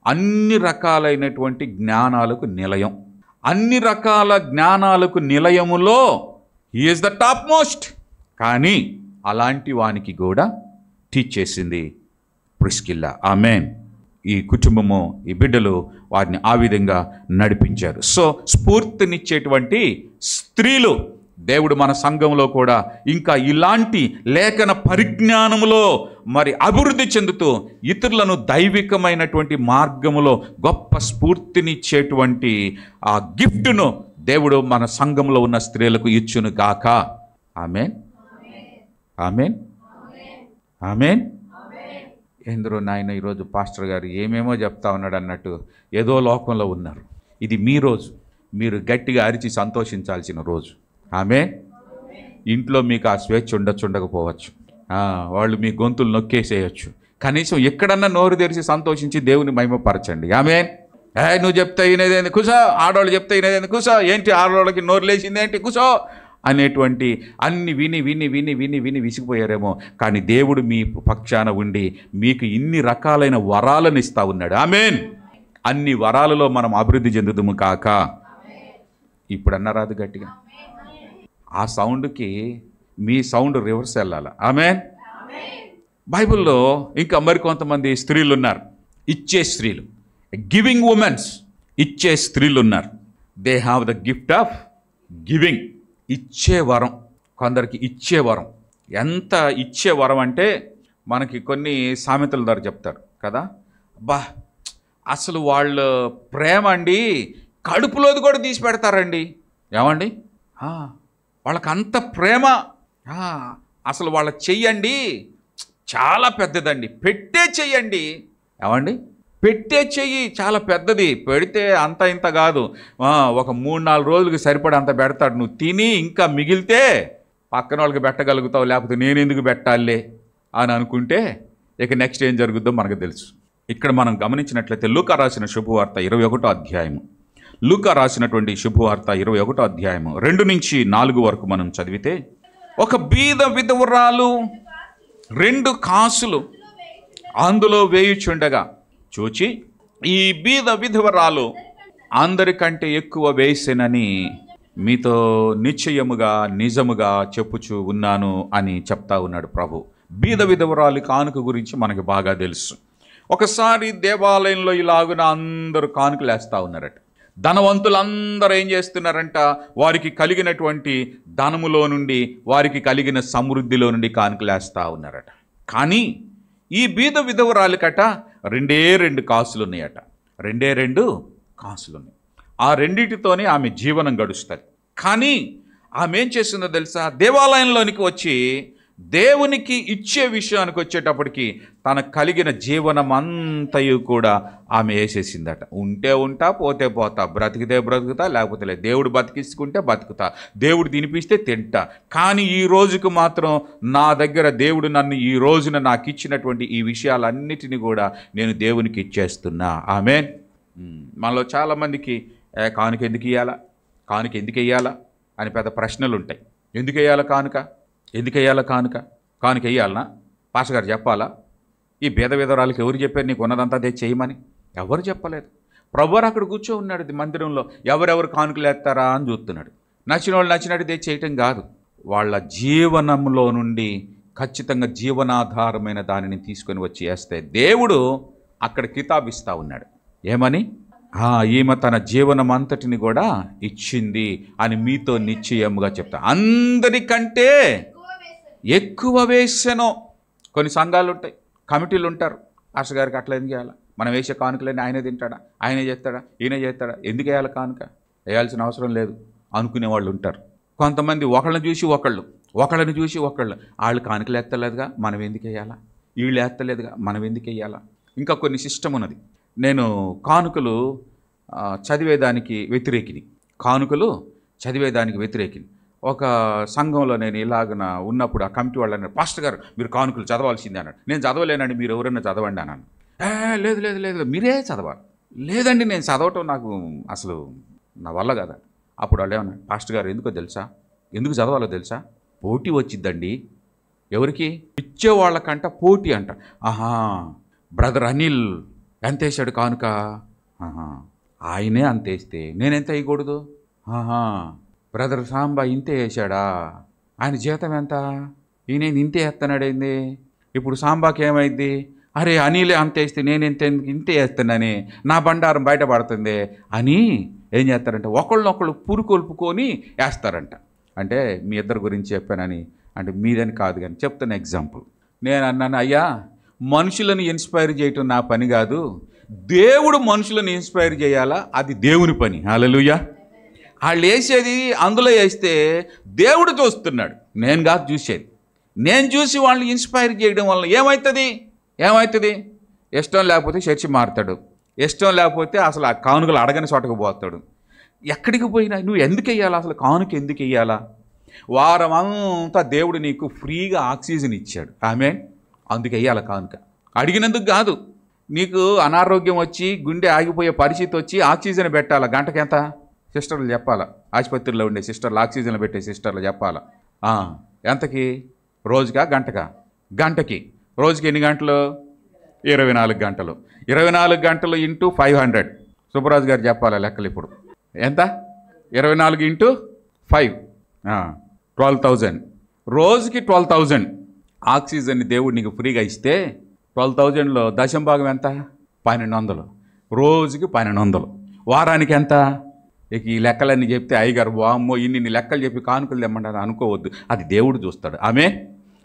అన్ని రకాలైనటువంటి జ్ఞానాలకు నిలయం. అన్ని రకాల జ్ఞానాలకు నిలయములో he is the topmost. కానీ అలాంటి వానికి కూడా టీచ్ చేసింది ప్రిస్కిల్లా. ఆమేన్. ఈ కుటుంబము, ఈ బిడ్డలు వారిని ఆ విధంగా నడిపించారు. సో స్ఫూర్తినిచ్చేటువంటి స్త్రీలు దేవుడు మన సంఘంలో కూడా ఇంకా ఇలాంటి లేఖన పరిజ్ఞానములో మరి అభివృద్ధి చెందుతూ ఇతరులను దైవికమైనటువంటి మార్గములో గొప్ప స్ఫూర్తినిచ్చేటువంటి ఆ గిఫ్ట్ను దేవుడు మన సంఘంలో ఉన్న స్త్రీలకు ఇచ్చును గాక. ఆమేన్. ఆమేన్. ఆమేన్. ఏంద్రో నాయన ఈరోజు పాస్టర్ గారు ఏమేమో చెప్తా ఉన్నాడు అన్నట్టు ఏదో లోకంలో ఉన్నారు. ఇది మీ రోజు, మీరు గట్టిగా అరిచి సంతోషించాల్సిన రోజు. ఆమేన్. ఇంట్లో మీకు ఆ స్వేచ్ఛ ఉండకపోవచ్చు, వాళ్ళు మీ గొంతులు నొక్కేసేయచ్చు. కనీసం ఎక్కడన్నా నోరు తెరిచి సంతోషించి దేవుని మహిమపరచండి. ఆమేన్. నువ్వు చెప్తే వినేదేంది కూసో, ఆడవాళ్ళు చెప్తే వినేదేంది కూసో, ఏంటి ఆడవాళ్ళకి నోరు లేచింది ఏంటి కూసో అనేటువంటి అన్ని విని విని విని విని విని విసిగిపోయారేమో. కానీ దేవుడు మీ పక్షాన ఉండి మీకు ఇన్ని రకాలైన వరాలను ఇస్తా ఉన్నాడు. ఆమేన్. అన్ని వరాలలో మనం అభివృద్ధి చెందుదుము కాక. ఇప్పుడు అన్నరాదు గట్టిగా, ఆ సౌండ్కి మీ సౌండ్ రివర్స్ వెళ్ళాలి. ఆమేన్. బైబిల్లో ఇంకా మరికొంతమంది స్త్రీలు ఉన్నారు, ఇచ్చే స్త్రీలు, గివింగ్ ఉమెన్స్, ఇచ్చే స్త్రీలు ఉన్నారు. They have the gift of giving. ఇచ్చే వరం. కొందరికి ఇచ్చే వరం. ఎంత ఇచ్చే వరం అంటే మనకి కొన్ని సామెతల ద్వారా చెప్తారు కదా, అబ్బా అసలు వాళ్ళ ప్రేమ అండి కడుపులోది కూడా తీసి పెడతారండి. ఏమండి, వాళ్ళకి అంత ప్రేమ. అసలు వాళ్ళ చెయ్యండి చాలా పెద్దదండి, పెట్టే చెయ్యండి. ఏమండి, పెట్టే చెయ్యి చాలా పెద్దది, పెడితే అంత ఇంత కాదు, ఒక 3-4 రోజులకి సరిపడి అంత పెడతాడు. నువ్వు తిని ఇంకా మిగిలితే పక్కన వాళ్ళకి పెట్టగలుగుతావు, లేకపోతే నేను ఎందుకు పెట్టాలే అని అనుకుంటే ఇక నెక్స్ట్ ఏం జరుగుద్దో మనకు తెలుసు. ఇక్కడ మనం గమనించినట్లయితే లూకా రాసిన శుభవార్త 21వ అధ్యాయము, లూకా రాసినటువంటి శుభవార్త 21వ అధ్యాయము 2-4 వరకు మనం చదివితే, ఒక బీద విధవరాలు 2 కాసులు అందులో వేయుచుండగా చూచి, ఈ బీద విధవరాలు అందరికంటే ఎక్కువ వేసెనని మీతో నిశ్చయముగా నిజముగా చెప్పుచూ ఉన్నాను అని చెప్తా ఉన్నాడు ప్రభు. బీద విధవరాలి కానుక గురించి మనకు బాగా తెలుసు. ఒకసారి దేవాలయంలో ఇలాగున అందరూ కానుకలు వేస్తూ ఉన్నారట. ధనవంతులందరూ ఏం చేస్తున్నారంట, వారికి కలిగినటువంటి ధనములో నుండి, వారికి కలిగిన సమృద్ధిలో నుండి కానుకలేస్తూ ఉన్నారట. కానీ ఈ బీద విధవరాలికట 2 కాసులు ఉన్నాయట. 2 కాసులు ఉన్నాయి. ఆ రెండిటితోనే ఆమె జీవనం గడుస్తుంది. కానీ ఆమె ఏం చేస్తుందో తెలుసా, దేవాలయంలోనికి వచ్చి దేవునికి ఇచ్చే విషయానికి వచ్చేటప్పటికి తనకు కలిగిన జీవనం అంతయు కూడా ఆమె వేసేసిందట. ఉంటే ఉంటా, పోతే పోతా, బ్రతికితే బ్రతుకుతా, లేకపోతే లేదు. దేవుడు బతికించుకుంటే బతుకుతా, దేవుడు తినిపిస్తే తింటా. కానీ ఈ రోజుకు మాత్రం నా దగ్గర దేవుడు నన్ను ఈ రోజున నాకు ఇచ్చినటువంటి ఈ విషయాలన్నిటినీ కూడా నేను దేవునికి ఇచ్చేస్తున్నా. ఆమేన్. మనలో చాలామందికి కానుక ఎందుకు ఇవ్వాలా, కానుక ఎందుకు వేయాలా అని పెద్ద ప్రశ్నలు ఉంటాయి. ఎందుకు వేయాలా కానుక, ఎందుకు వేయాలా కానుక, కానుక వేయాలనా, పాస్టర్ గారు చెప్పాలా? ఈ భేద విధవరాలకి ఎవరు చెప్పారు నీకు ఉన్నదంతా తెచ్చి చేయమని? ఎవరు చెప్పలేదు. ప్రభువారు అక్కడ కూర్చో ఉన్నాడు మందిరంలో. ఎవరెవరు కానుకలు వేస్తారా అని చూస్తున్నాడు. నచ్చిన వాళ్ళు నచ్చినట్టు తెచ్చి చేయటం కాదు, వాళ్ళ జీవనంలో నుండి ఖచ్చితంగా జీవనాధారమైన దానిని తీసుకొని వచ్చి వేస్తే దేవుడు అక్కడ కితాబిస్తూ ఉన్నాడు. ఏమని? ఈమె తన జీవనం అంతటిని కూడా ఇచ్చింది అని మీతో నిశ్చయముగా చెప్తా. అందరికంటే ఎక్కువ వేసెను. కొన్ని సంఘాలు ఉంటాయి, కమిటీలు ఉంటారు. పాస్టర్ గారికి అట్లా ఎందుకు వేయాలా, మనం వేసే కానుకలన్నీ ఆయనే తింటాడా, ఆయనే చేస్తాడా, ఈయనే చేస్తాడా, ఎందుకు వేయాలి కానుక, వేయాల్సిన అవసరం లేదు అనుకునే వాళ్ళు ఉంటారు. కొంతమంది ఒకళ్ళని చూసి ఒకళ్ళు, ఒకళ్ళని చూసి ఒకళ్ళు, వాళ్ళు కానుకలు ఎత్తలేదుగా మనం ఎందుకు వేయాలా, వీళ్ళు ఎత్తలేదుగా మనం ఎందుకు వేయాలా. ఇంకా కొన్ని సిస్టమ్ ఉన్నది. నేను కానుకలు చదివేదానికి వ్యతిరేకిని, కానుకలు చదివేదానికి వ్యతిరేకిని. ఒక సంఘంలో నేను ఇలాగన ఉన్నప్పుడు ఆ కమిటీ వాళ్ళు అన్నారు, పాస్టర్ గారు మీరు కానుకలు చదవాల్సిందే అన్నాడు. నేను చదవలేనండి, మీరు ఎవరైనా చదవండి అన్నాను. లేదు లేదు లేదు మీరే చదవాలి. లేదండి నేను చదవటం నాకు అసలు నా వల్ల కదా. అప్పుడు వాళ్ళు ఏమన్నా, పాస్టర్ గారు ఎందుకో తెలుసా, ఎందుకు చదవాలో తెలుసా, పోటీ వచ్చిద్దండి. ఎవరికి? ఇచ్చేవాళ్ళకంట పోటీ అంట. బ్రదర్ అనిల్ ఎంత వేసాడు కానుక, ఆయనే అంత వేస్తే నేనెంత వేయకూడదు. బ్రదర్ సాంబా ఇంతే వేసాడా, ఆయన జీతం ఎంత, ఈయన ఇంతే వేస్తున్నాడైంది. ఇప్పుడు సాంబాకి ఏమైంది, అరే అనిలే అంత వేస్తే నేనెంత ఇంతే వేస్తున్నానే, నా బండారం బయటపడుతుంది అని ఏం చేస్తారంటే ఒకళ్ళనొకళ్ళు పురుకొల్పుకొని వేస్తారంట. అంటే మీ ఇద్దరు గురించి చెప్పానని, అంటే మీదని కాదు కానీ చెప్తున్న ఎగ్జాంపుల్. నేను అన్నాను, అయ్యా మనుషులను ఇన్స్పైర్ చేయటం నా పని కాదు, దేవుడు మనుషులను ఇన్స్పైర్ చేయాలా, అది దేవుని పని. హల్లెలూయా. వాళ్ళు వేసేది అందులో వేస్తే దేవుడు చూస్తున్నాడు, నేను కాదు చూసేది. నేను చూసి వాళ్ళని ఇన్స్పైర్ చేయడం వల్ల ఏమవుతుంది? ఇష్టం లేకపోతే చర్చి మారుతాడు, ఇష్టం లేకపోతే అసలు ఆ కానుకలు అడగని చోటకు పోతాడు. ఎక్కడికి పోయినా నువ్వు ఎందుకు వేయాలా, అసలు కానుక ఎందుకు వేయాలా? వారం అంతా దేవుడు నీకు ఫ్రీగా ఆక్సిజన్ ఇచ్చాడు. ఆమేన్. అందుకు వేయాలి కానుక. అడిగినందుకు కాదు. నీకు అనారోగ్యం వచ్చి గుండె ఆగిపోయే పరిస్థితి వచ్చి ఆక్సిజన్ పెట్టాలా, గంటకెంత సిస్టర్లు చెప్పాలా, ఆసుపత్రిలో ఉండే సిస్టర్లు, ఆక్సిజన్లు పెట్టే సిస్టర్లు చెప్పాలా. ఎంతకి? రోజుకా గంటకా? గంటకి. రోజుకి ఎన్ని గంటలు? 24 గంటలు. 24 గంటలు ఇంటూ 500. సుబ్బరాజు గారు చెప్పాలా లెక్కలు ఇప్పుడు. ఎంత? 24 ఇంటూ 5 12,000. రోజుకి 12,000 ఆక్సిజన్ని దేవుడు నీకు ఫ్రీగా ఇస్తే 12,000లో దశం భాగం ఎంత? 1200. రోజుకి 1200. వారానికి ఎంత? ఇక ఈ లెక్కలన్నీ చెప్తే అయ్యగారు వామ్మో ఇన్ని లెక్కలు చెప్పి కానుకలు తెమ్మంటారు అనుకోవద్దు, అది దేవుడు చూస్తాడు. ఆమె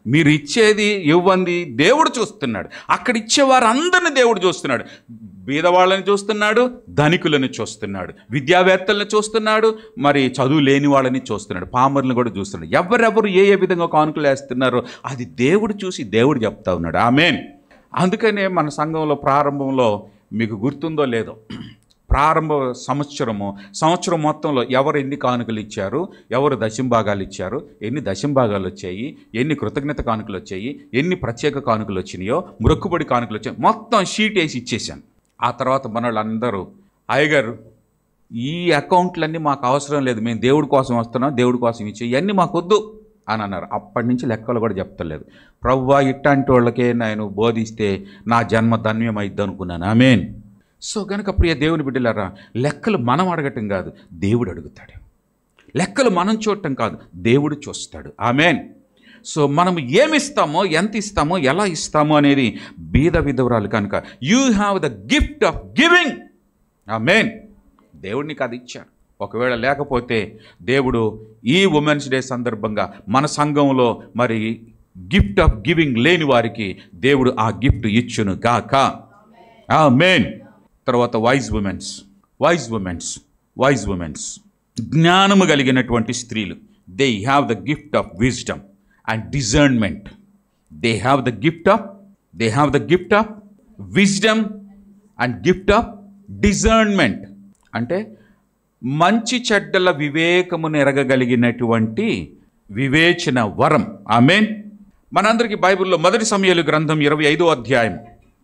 మీరు ఇచ్చేది ఇవ్వండి దేవుడు చూస్తున్నాడు. అక్కడ ఇచ్చేవారు అందరిని దేవుడు చూస్తున్నాడు. బీదవాళ్ళని చూస్తున్నాడు, ధనికులను చూస్తున్నాడు, విద్యావేత్తలను చూస్తున్నాడు, మరి చదువు లేని వాళ్ళని చూస్తున్నాడు, పామర్లను కూడా చూస్తున్నాడు. ఎవరెవరు ఏ విధంగా కానుకలు వేస్తున్నారో అది దేవుడు చూసి దేవుడు చెప్తా ఉన్నాడు. ఆమేన్. అందుకనే మన సంఘంలో ప్రారంభంలో మీకు గుర్తుందో లేదో, ప్రారంభ సంవత్సరం మొత్తంలో ఎవరు ఎన్ని కానుకలు ఇచ్చారు, ఎవరు దశంభాగాలు ఇచ్చారు, ఎన్ని దశంభాగాలు వచ్చాయి, ఎన్ని కృతజ్ఞత కానుకలు వచ్చాయి, ఎన్ని ప్రత్యేక కానుకలు వచ్చినాయో, మొక్కుబడి కానుకలు వచ్చాయి, మొత్తం షీట్ వేసి ఇచ్చేసాను. ఆ తర్వాత మన వాళ్ళందరూ అయ్యగారు ఈ అకౌంట్లన్నీ మాకు అవసరం లేదు, మేము దేవుడి కోసం వస్తున్నాం, దేవుడి కోసం ఇచ్చే ఇవన్నీ మాకు వద్దు అని అన్నారు. అప్పటి నుంచి లెక్కలు కూడా చెప్తలేదు. ప్రభువా ఇట్లాంటి వాళ్ళకే నేను బోధిస్తే నా జన్మ ధన్యమైద్ది అనుకున్నాను. ఆమేన్. సో కనుక ప్రియ దేవుని బిడ్డలారా, లెక్కలు మనం అడగటం కాదు, దేవుడు అడుగుతాడు. లెక్కలు మనం చూడటం కాదు, దేవుడు చూస్తాడు. ఆమేన్. సో మనం ఏమి ఇస్తామో, ఎంత ఇస్తామో, ఎలా ఇస్తామో అనేది బీద విధవరాలు కనుక you have the gift of giving. ఆమేన్. దేవుడు నీకు అది ఇచ్చాడు. ఒకవేళ లేకపోతే దేవుడు ఈ ఉమెన్స్ డే సందర్భంగా మన సంఘంలో మరి గిఫ్ట్ ఆఫ్ గివింగ్ లేని వారికి దేవుడు ఆ గిఫ్ట్ ఇచ్చును గాక. ఆమేన్. తర్వాత వైజ్ ఉమెన్స్ జ్ఞానము కలిగినటువంటి స్త్రీలు. They have the gift of wisdom and discernment. They have the gift of wisdom and gift of discernment. అంటే మంచి చెడ్డల వివేకమును ఎరగగలిగినటువంటి వివేచన వరం. ఆమేన్. మనందరికీ బైబిల్లో మొదటి సమూయేలు గ్రంథం 25వ అధ్యాయం,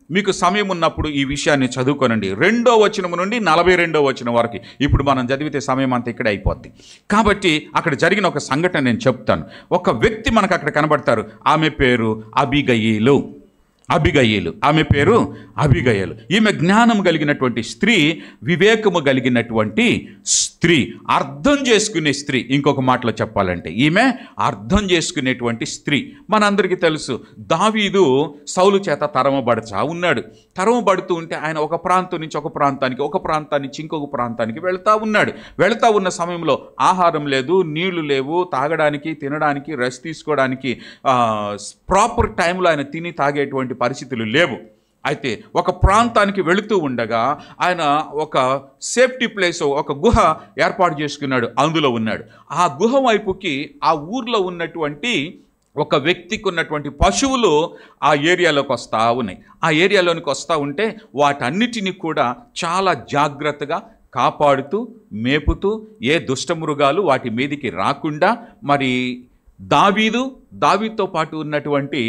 మీకు సమయం ఉన్నప్పుడు ఈ విషయాన్ని చదువుకోనండి. 2వ వచనం నుండి 42వ వచనం వరకు. ఇప్పుడు మనం చదివితే సమయం అంతా ఇక్కడే అయిపోద్ది. కాబట్టి అక్కడ జరిగిన ఒక సంఘటన నేను చెప్తాను. ఒక వ్యక్తి మనకు అక్కడ కనబడతారు. ఆమె పేరు అబిగయీలు. ఆమె పేరు అబిగయలు. ఈమె జ్ఞానం కలిగినటువంటి స్త్రీ, వివేకము కలిగినటువంటి స్త్రీ, అర్థం చేసుకునే స్త్రీ. ఇంకొక మాటలో చెప్పాలంటే ఈమె అర్థం చేసుకునేటువంటి స్త్రీ. మనందరికీ తెలుసు, దావీదు సౌలు చేత తరమబడుతూ ఉంటే ఆయన ఒక ప్రాంతం నుంచి ఒక ప్రాంతానికి, ఒక ప్రాంతాన్ని నుంచి ఇంకొక ప్రాంతానికి వెళుతూ ఉన్న సమయంలో ఆహారం లేదు, నీళ్లు లేవు, తాగడానికి, తినడానికి, రెస్ట్ తీసుకోవడానికి ప్రాపర్ టైంలో ఆయన తిని తాగేటువంటి పరిస్థితులు లేవు. అయితే ఒక ప్రాంతానికి వెళుతూ ఉండగా ఆయన ఒక సేఫ్టీ ప్లేస్, ఒక గుహ ఏర్పాటు చేసుకున్నాడు. అందులో ఉన్నాడు. ఆ గుహ వైపుకి ఆ ఊర్లో ఉన్నటువంటి ఒక వ్యక్తికి ఉన్నటువంటి పశువులు ఆ ఏరియాలోకి వస్తూ ఉన్నాయి. ఆ ఏరియాలోనికి వస్తూ ఉంటే వాటన్నిటిని కూడా చాలా జాగ్రత్తగా కాపాడుతూ మేపుతూ ఏ దుష్టమృగాలు వాటి మీదికి రాకుండా మరి దావీదుతో పాటు ఉన్నటువంటి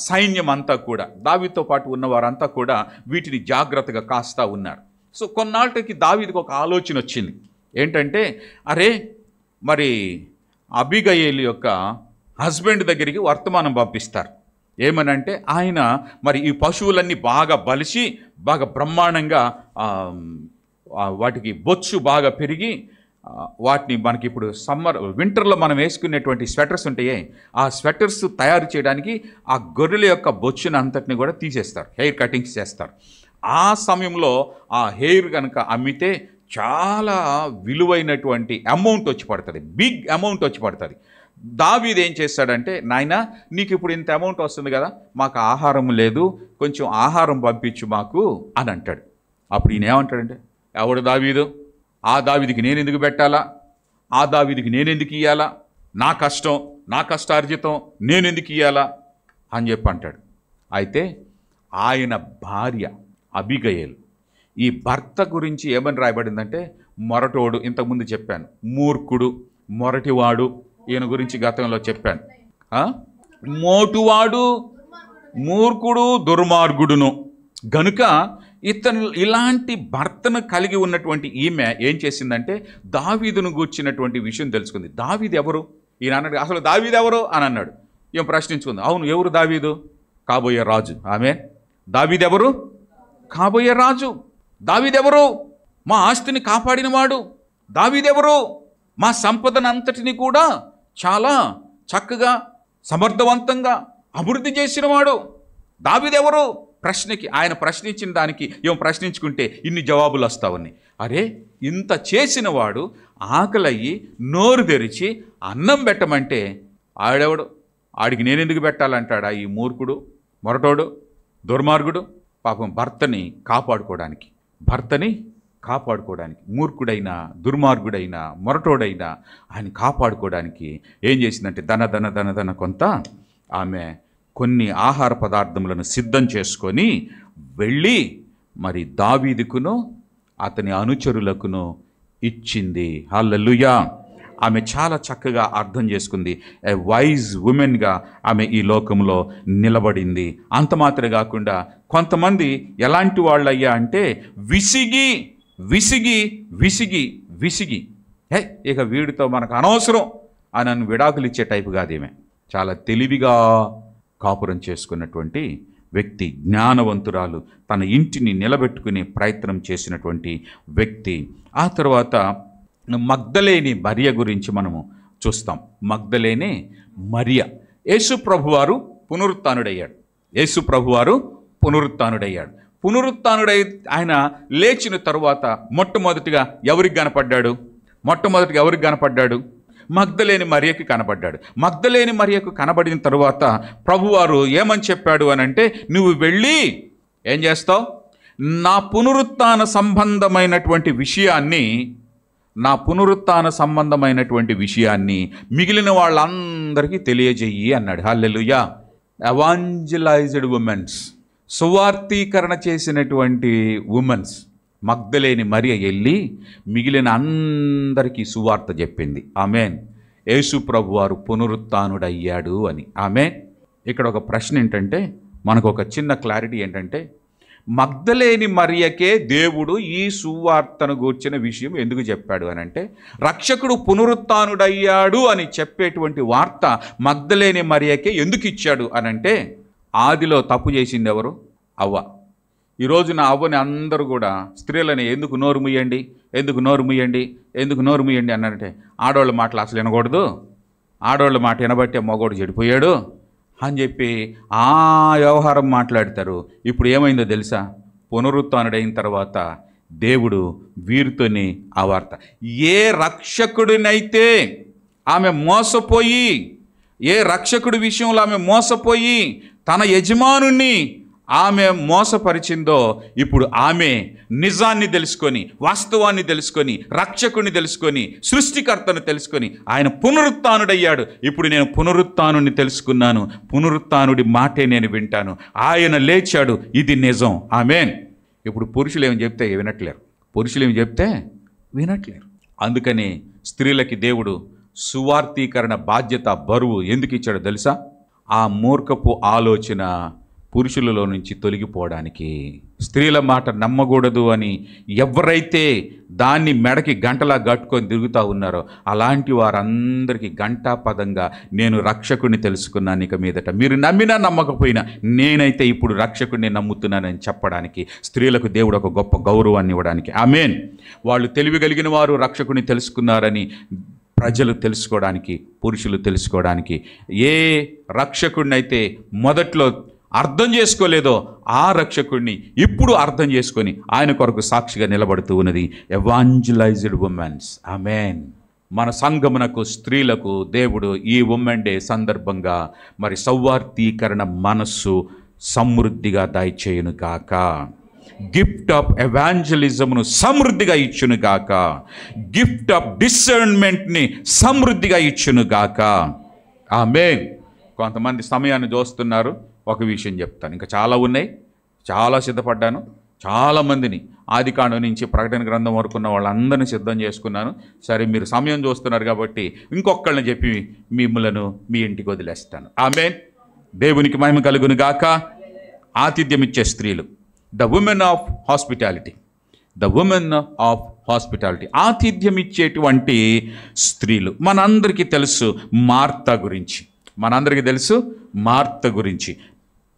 సైన్యం అంతా కూడా, దావీదుతో పాటు ఉన్నవారంతా కూడా వీటిని జాగ్రత్తగా కాస్తూ ఉన్నారు. సో కొన్నాళ్ళకి దావీదుకు ఒక ఆలోచన వచ్చింది. ఏంటంటే, అరే మరి అబిగయీలు యొక్క హస్బెండ్ దగ్గరికి వర్తమానం పంపిస్తారు. ఏమనంటే ఆయన మరి ఈ పశువులన్నీ బాగా బలిసి బాగా బ్రహ్మాండంగా వాటికి బొచ్చు బాగా పెరిగి వాటిని మనకి ఇప్పుడు వింటర్లో మనం వేసుకునేటువంటి స్వెటర్స్ ఉంటాయే, ఆ స్వెటర్స్ తయారు చేయడానికి ఆ గొర్రెల యొక్క బొచ్చును అంతటిని కూడా తీసేస్తారు, హెయిర్ కటింగ్స్ చేస్తారు. ఆ సమయంలో ఆ హెయిర్ కనుక అమ్మితే చాలా విలువైనటువంటి అమౌంట్ వచ్చి పడుతుంది, బిగ్ అమౌంట్ వచ్చి పడుతుంది. దావీదు ఏం చేస్తాడంటే, నాయనా నీకు ఇప్పుడు ఇంత అమౌంట్ వస్తుంది కదా, మాకు ఆహారం లేదు, కొంచెం ఆహారం పంపించు మాకు అని అంటాడు. అప్పుడు ఈయన ఏమంటాడంటే, ఎవడు దావీదు? ఆ దావీదికి నేను ఎందుకు పెట్టాలా? ఆ దావీదికి నేను ఎందుకు ఇయ్యాలా? నా కష్టం, నా కష్టార్జితం నేను ఎందుకు ఇయ్యాలా అని చెప్పి అంటాడు. అయితే ఆయన భార్య అబిగయలు, ఈ భర్త గురించి ఏమని రాయబడిందంటే, మొరటోడు. ఇంతకుముందు చెప్పాను, మూర్ఖుడు, మొరటివాడు. ఈయన గురించి గతంలో చెప్పాను. మోటువాడు, మూర్ఖుడు, దుర్మార్గుడును. గనుక ఇలాంటి భర్తను కలిగి ఉన్నటువంటి ఈమె ఏం చేసిందంటే, దావీదును గూర్చినటువంటి విషయం తెలుసుకుంది. దావీదు ఎవరు? ఈయన అన్నాడు, అసలు దావీదు ఎవరు అని అన్నాడు. ఈమె ప్రశ్నించుకుంది. అవును, ఎవరు దావీదు? కాబోయే రాజు. ఆమె దావీదు ఎవరు? కాబోయే రాజు. దావీదెవరు? మా ఆస్తిని కాపాడినవాడు. దావీదెవరు? మా సంపదనంతటిని కూడా చాలా చక్కగా సమర్థవంతంగా అభివృద్ధి చేసినవాడు. దావీదెవరు? ప్రశ్నకి ఆయన ప్రశ్నించిన దానికి ఏమో ప్రశ్నించుకుంటే ఇన్ని జవాబులు వస్తావని. అరే, ఇంత చేసిన వాడు ఆకలయ్యి నోరు తెరిచి అన్నం పెట్టమంటే ఆడెవడు? ఆడికి నేనెందుకు పెట్టాలంటాడా ఈ మూర్ఖుడు, మొరటోడు, దుర్మార్గుడు? పాపం భర్తని కాపాడుకోవడానికి మూర్ఖుడైనా, దుర్మార్గుడైనా, మొరటోడైనా ఆయన కాపాడుకోవడానికి ఏం చేసిందంటే ధన కొంత ఆమె కొన్ని ఆహార పదార్థములను సిద్ధం చేసుకొని వెళ్ళి మరి దావీదుకును అతని అనుచరులకును ఇచ్చింది. హల్లెలూయా. ఆమె చాలా చక్కగా అర్థం చేసుకుంది. ఏ వైజ్ ఉమెన్గా ఆమె ఈ లోకంలో నిలబడింది. అంత మాత్రమే కాకుండా కొంతమంది ఎలాంటి వాళ్ళయ్యా అంటే విసిగి విసిగి విసిగి విసిగి ఇక వీడితో మనకు అనవసరం అని విడాకులు ఇచ్చే టైపు కాదు. ఈమె చాలా తెలివిగా కాపురం చేసుకున్నటువంటి వ్యక్తి, జ్ఞానవంతురాలు, తన ఇంటిని నిలబెట్టుకునే ప్రయత్నం చేసినటువంటి వ్యక్తి. ఆ తర్వాత మగ్దలేని మరియ గురించి మనము చూస్తాం. మగ్దలేని మరియ, యేసు ప్రభువారు పునరుత్థానుడయ్యాడు. పునరుత్థానుడై ఆయన లేచిన తరువాత మొట్టమొదటిగా ఎవరికి కనపడ్డాడు? మగ్దలేని మరియకి కనబడ్డాడు. మగ్దలేని మరియకు కనబడిన తరువాత ప్రభువారు ఏమని చెప్పాడు అని అంటే, నువ్వు వెళ్ళి ఏం చేస్తావు? నా పునరుత్థాన సంబంధమైనటువంటి విషయాన్ని మిగిలిన వాళ్ళందరికీ తెలియజేయి అన్నాడు. హల్లెలూయా. ఎవాంజలైజ్డ్ ఉమెన్స్, సువార్తీకరణ చేసినటువంటి ఉమెన్స్ మగ్దలేని మరియ వెళ్ళి మిగిలిన అందరికీ సువార్త చెప్పింది. ఆమేన్. యేసు ప్రభువారు పునరుత్థానుడయ్యాడు అని. ఆమేన్. ఇక్కడ ఒక ప్రశ్న ఏంటంటే, మనకు ఒక చిన్న క్లారిటీ ఏంటంటే, మగ్దలేని మరియకే దేవుడు ఈ సువార్తను గూర్చిన విషయం ఎందుకు చెప్పాడు అని అంటే, రక్షకుడు పునరుత్థానుడయ్యాడు అని చెప్పేటువంటి వార్త మగ్దలేని మరియకే ఎందుకు ఇచ్చాడు అని అంటే, ఆదిలో తప్పు చేసింది ఎవరు? అవ్వ. ఈరోజు నా అవ్వని అందరూ కూడా స్త్రీలని ఎందుకు నోరు ముయ్యండి అన్నారంటే, ఆడవాళ్ళ మాటలు అసలు వినకూడదు, ఆడవాళ్ళ మాట వినబట్టే మగోడు చెడిపోయాడు అని చెప్పి ఆ వ్యవహారం మాట్లాడతారు. ఇప్పుడు ఏమైందో తెలుసా? పునరుత్థానుడైన తర్వాత దేవుడు వీరితోని ఆ వార్త, ఏ రక్షకుడినైతే ఆమె మోసపోయి, ఏ రక్షకుడి విషయంలో ఆమె మోసపోయి తన యజమానుణ్ణి ఆమె మోసపరిచిందో, ఇప్పుడు ఆమె నిజాన్ని తెలుసుకొని, వాస్తవాన్ని తెలుసుకొని, రక్షకుని తెలుసుకొని, సృష్టికర్తను తెలుసుకొని ఆయన పునరుత్థానుడయ్యాడు. ఇప్పుడు నేను పునరుత్థానుని తెలుసుకున్నాను, పునరుత్థానుడి మాటే నేను వింటాను, ఆయన లేచాడు, ఇది నిజం. ఆమేన్. ఇప్పుడు పురుషులు ఏమి చెప్తే వినట్లేరు. అందుకని స్త్రీలకి దేవుడు సువార్తీకరణ బాధ్యత, బరువు ఎందుకు ఇచ్చాడో తెలుసా? ఆ మూర్ఖపు ఆలోచన పురుషులలో నుంచి తొలగిపోవడానికి. స్త్రీల మాట నమ్మకూడదు అని ఎవరైతే దాన్ని మెడకి గంటలా కట్టుకొని తిరుగుతూ ఉన్నారో అలాంటి వారందరికీ గంటాపదంగా నేను రక్షకుడిని తెలుసుకున్నాను. ఇక మీదట మీరు నమ్మినా నమ్మకపోయినా నేనైతే ఇప్పుడు రక్షకుడిని నమ్ముతున్నానని చెప్పడానికి స్త్రీలకు దేవుడు ఒక గొప్ప గౌరవాన్ని ఇవ్వడానికి. ఆమేన్. వాళ్ళు తెలివి కలిగిన వారు రక్షకుడిని తెలుసుకున్నారని ప్రజలు తెలుసుకోవడానికి, పురుషులు తెలుసుకోవడానికి. ఏ రక్షకుడినైతే మొదట్లో అర్థం చేసుకోలేదో ఆ రక్షకుడిని ఇప్పుడు అర్థం చేసుకొని ఆయన కొరకు సాక్షిగా నిలబడుతూ ఉన్నది ఎవాంజలైజ్డ్ ఉమెన్స్. ఆమేన్. మన సంఘమునకు, స్త్రీలకు దేవుడు ఈ ఉమెన్ డే సందర్భంగా మరి సౌవార్తీకరణ మనస్సు సమృద్ధిగా దయచేయును గాక. గిఫ్ట్ ఆఫ్ ఎవాంజలిజంను సమృద్ధిగా ఇచ్చును గాక. గిఫ్ట్ ఆఫ్ డిసర్న్మెంట్ని సమృద్ధిగా ఇచ్చును గాక. ఆమేన్. కొంతమంది సమయాన్ని చూస్తున్నారు. ఒక విషయం చెప్తాను, ఇంకా చాలా ఉన్నాయి, చాలా సిద్ధపడ్డాను, చాలామందిని ఆదికాండం నుంచి ప్రకటన గ్రంథం వరకు ఉన్న వాళ్ళందరినీ సిద్ధం చేసుకున్నాను. సరే, మీరు సమయం చూస్తున్నారు కాబట్టి ఇంకొకళ్ళని చెప్పి మిమ్మలను మీ ఇంటికి వదిలేస్తాను. ఆమేన్. దేవునికి మహిమ కలుగును గాక. ఆతిథ్యం ఇచ్చే స్త్రీలు, ద ఉమెన్ ఆఫ్ హాస్పిటాలిటీ, ఆతిథ్యం ఇచ్చేటువంటి స్త్రీలు. మనందరికీ తెలుసు మార్త గురించి.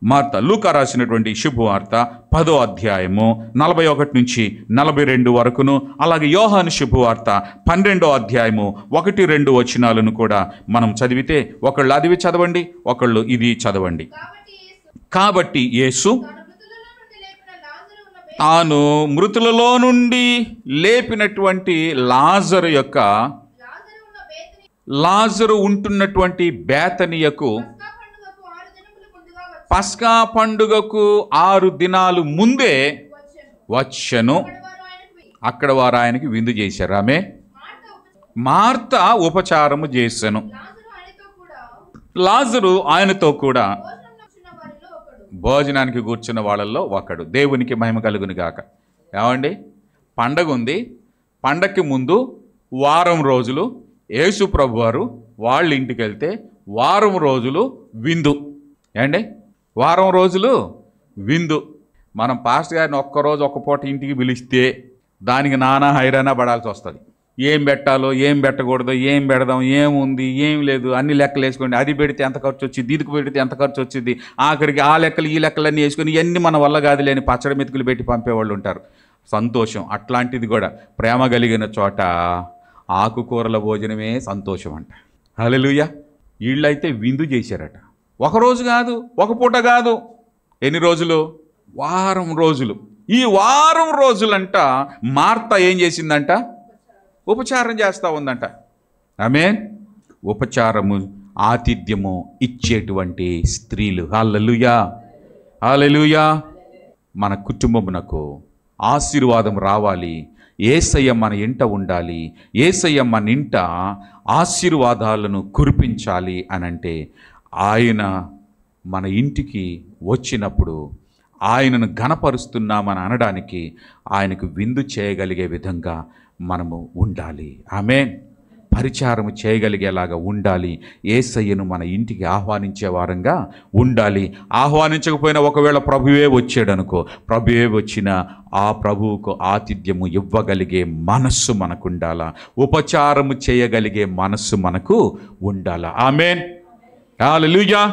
మార్త లూకా రాసినటువంటి శుభవార్త 10వ అధ్యాయము 41 నుంచి 42 వరకును, అలాగే యోహాను శుభవార్త 12వ అధ్యాయము 1-2 వచనాలను కూడా మనం చదివితే, ఒకళ్ళు అది చదవండి, ఒకళ్ళు ఇది చదవండి. కాబట్టి యేసు తాను మృతులలో నుండి లేపినటువంటి లాజరు ఉంటున్నటువంటి బేతనియకు పస్కా పండుగకు 6 దినాలు ముందే వచ్చెను. అక్కడ వారు ఆయనకి విందు చేశారు. ఆమె మార్త ఉపచారము చేసెను. లాజరు ఆయనతో కూడా భోజనానికి కూర్చున్న వాళ్ళల్లో ఒకడు. దేవునికి మహిమ కలుగును గాక. ఏమండి, పండగ ఉంది. పండగకి ముందు వారం రోజులు యేసు ప్రభు వారు వాళ్ళ ఇంటికి వెళ్తే వారం రోజులు విందు. ఏండి, వారం రోజులు విందు. మనం పాస్టర్ గారిని ఒక్కరోజు ఒక్క పూట ఇంటికి పిలిస్తే దానికి నానా హైరానా పడాల్సి వస్తుంది. ఏం పెట్టాలో, ఏం పెట్టకూడదో, ఏం పెడదాం, ఏముంది, ఏం లేదు, అన్ని లెక్కలు వేసుకోండి. అది పెడితే ఎంత ఖర్చు వచ్చింది, ఇదికి పెడితే ఎంత ఖర్చు వచ్చింది, ఆఖరికి ఆ లెక్కలు ఈ లెక్కలన్నీ వేసుకొని ఇవన్నీ మన వల్ల కాదు లేని పచ్చడి మెతుకులు పెట్టి పంపేవాళ్ళు ఉంటారు. సంతోషం. అట్లాంటిది కూడా ప్రేమ కలిగిన చోట ఆకుకూరల భోజనమే సంతోషం అంట. హల్లెలూయా. వీళ్ళైతే విందు చేశారట. ఒకరోజు కాదు, ఒక పూట కాదు. ఎన్ని రోజులు? వారం రోజులు. ఈ వారం రోజులంట మార్త ఏం చేసిందంట? ఉపచారం చేస్తూ ఉందంట. ఆమేన్. ఉపచారము, ఆతిథ్యము ఇచ్చేటువంటి స్త్రీలు. హల్లెలూయా, హల్లెలూయా. మన కుటుంబమునకు ఆశీర్వాదం రావాలి, యేసయ్య మన ఇంట ఉండాలి, యేసయ్య మన ఇంట ఆశీర్వాదాలను కురిపించాలి అనంటే ఆయన మన ఇంటికి వచ్చినప్పుడు ఆయనను ఘనపరుస్తున్నామని అనడానికి ఆయనకు విందు చేయగలిగే విధంగా మనము ఉండాలి. ఆమేన్. పరిచారము చేయగలిగేలాగా ఉండాలి. యేసయ్యను మన ఇంటికి ఆహ్వానించే వారంగా ఉండాలి. ఆహ్వానించకపోయినా ఒకవేళ ప్రభువే వచ్చాడనుకో, ప్రభువే వచ్చిన ఆ ప్రభువుకు ఆతిథ్యము ఇవ్వగలిగే మనస్సు మనకు ఉండాలా, ఉపచారము చేయగలిగే మనస్సు మనకు ఉండాలా. ఆమేన్, హల్లెలూయా.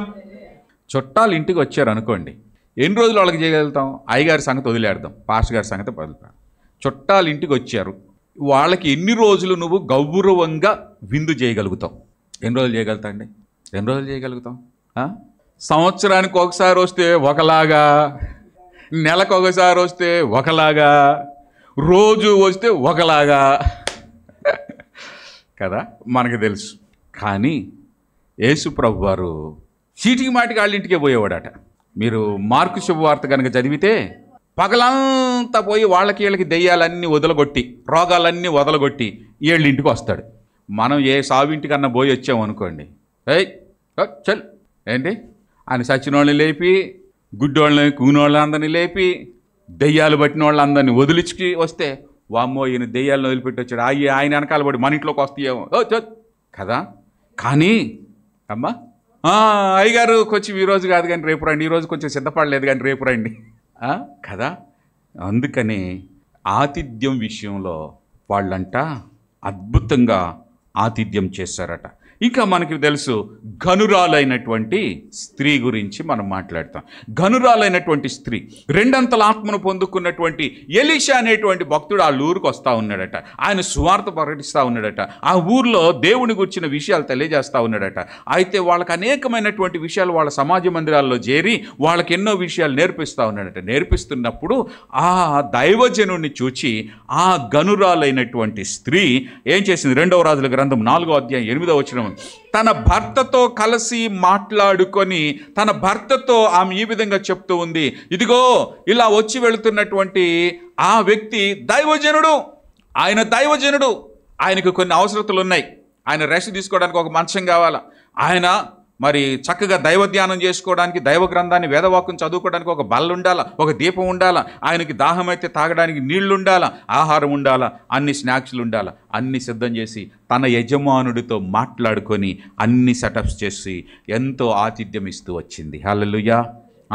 చుట్టాలు ఇంటికి వచ్చారు అనుకోండి, ఎన్ని రోజులు వాళ్ళకి చేయగలుగుతాం? అయ్యగారి సంగతి వదిలేడదాం, పాస్టర్ గారి సంగతి వదిలేద్దాం. చుట్టాలు ఇంటికి వచ్చారు, వాళ్ళకి ఎన్ని రోజులు నువ్వు గౌరవంగా విందు చేయగలుగుతావు? ఎన్ని రోజులు చేయగలుగుతా అండి? ఎన్ని రోజులు చేయగలుగుతాం? సంవత్సరానికి ఒకసారి వస్తే ఒకలాగా, నెలకు ఒకసారి వస్తే ఒకలాగా, రోజు వస్తే ఒకలాగా కదా, మనకు తెలుసు. కానీ యేసు ప్రభు వారు చీటికి మాటికి వాళ్ళ ఇంటికే పోయేవాడట. మీరు మార్కు శుభవార్త కనుక చదివితే పగలంతా పోయి వాళ్ళకి వీళ్ళకి దెయ్యాలన్నీ వదలగొట్టి, రోగాలన్నీ వదలగొట్టి వీళ్ళ ఇంటికి వస్తాడు. మనం ఏ సావింటికన్నా పోయి వచ్చామనుకోండి, ఏయ్ చల్ ఏంటి ఆయన సచిన వాళ్ళని లేపి, గుడ్డోళ్ళని కూనోళ్ళందరినీ లేపి, దెయ్యాలు పట్టిన వాళ్ళందరినీ వదిలించి వస్తే, వామ్మో ఈయన దెయ్యాలను వదిలిపెట్టి వచ్చాడు, ఆయన వెనకాల పడి మన ఇంట్లోకి వస్తాయేమో కదా. కానీ అమ్మా అయ్యగారు కొంచెం ఈరోజు కాదు కానీ రేపు రండి, ఈరోజు కొంచెం సిద్ధపడలేదు కానీ రేపు రండి కదా. అందుకని ఆతిథ్యం విషయంలో వాళ్ళంట అద్భుతంగా ఆతిథ్యం చేశారట. ఇంకా మనకి తెలుసు, ఘనురాలైనటువంటి స్త్రీ గురించి మనం మాట్లాడతాం. ఘనురాలైనటువంటి స్త్రీ, రెండంతల ఆత్మను పొందుకున్నటువంటి ఎలీషా అనేటువంటి భక్తుడు ఆ ఊరికి వస్తూ ఉన్నాడట. ఆయన సువార్త ప్రకటిస్తూ ఉన్నాడట. ఆ ఊర్లో దేవుని గురించిన విషయాలు తెలియజేస్తూ ఉన్నాడట. అయితే వాళ్ళకి అనేకమైనటువంటి విషయాలు వాళ్ళ సమాజ మందిరాల్లో చేరి వాళ్ళకి ఎన్నో విషయాలు నేర్పిస్తూ ఉన్నాడట. నేర్పిస్తున్నప్పుడు ఆ దైవజనుడిని చూచి ఆ ఘనురాలైనటువంటి స్త్రీ ఏం చేసింది? 2వ రాజుల గ్రంథం 4వ అధ్యాయం 8వ వచనం, తన భర్తతో కలిసి మాట్లాడుకొని తన భర్తతో ఆమె ఈ విధంగా చెప్తూ ఉంది, ఇదిగో ఇలా వచ్చి వెళుతున్నటువంటి ఆ వ్యక్తి దైవజనుడు, ఆయన దైవజనుడు, ఆయనకు కొన్ని అవసరతలు ఉన్నాయి, ఆయన రెస్ట్ తీసుకోవడానికి ఒక మంచం కావాలా, ఆయన మరి చక్కగా దైవ ధ్యానం చేసుకోవడానికి, దైవ గ్రంథాన్ని వేదవాక్యం చదువుకోవడానికి ఒక బల్ల ఉండాలా, ఒక దీపం ఉండాలా, ఆయనకి దాహం అయితే తాగడానికి నీళ్లు ఉండాలా, ఆహారం ఉండాలా, అన్ని స్నాక్స్లు ఉండాలా, అన్ని సిద్ధం చేసి తన యజమానుడితో మాట్లాడుకొని అన్ని సెటప్స్ చేసి ఎంతో ఆతిథ్యం ఇస్తూ వచ్చింది. హల్లెలూయా.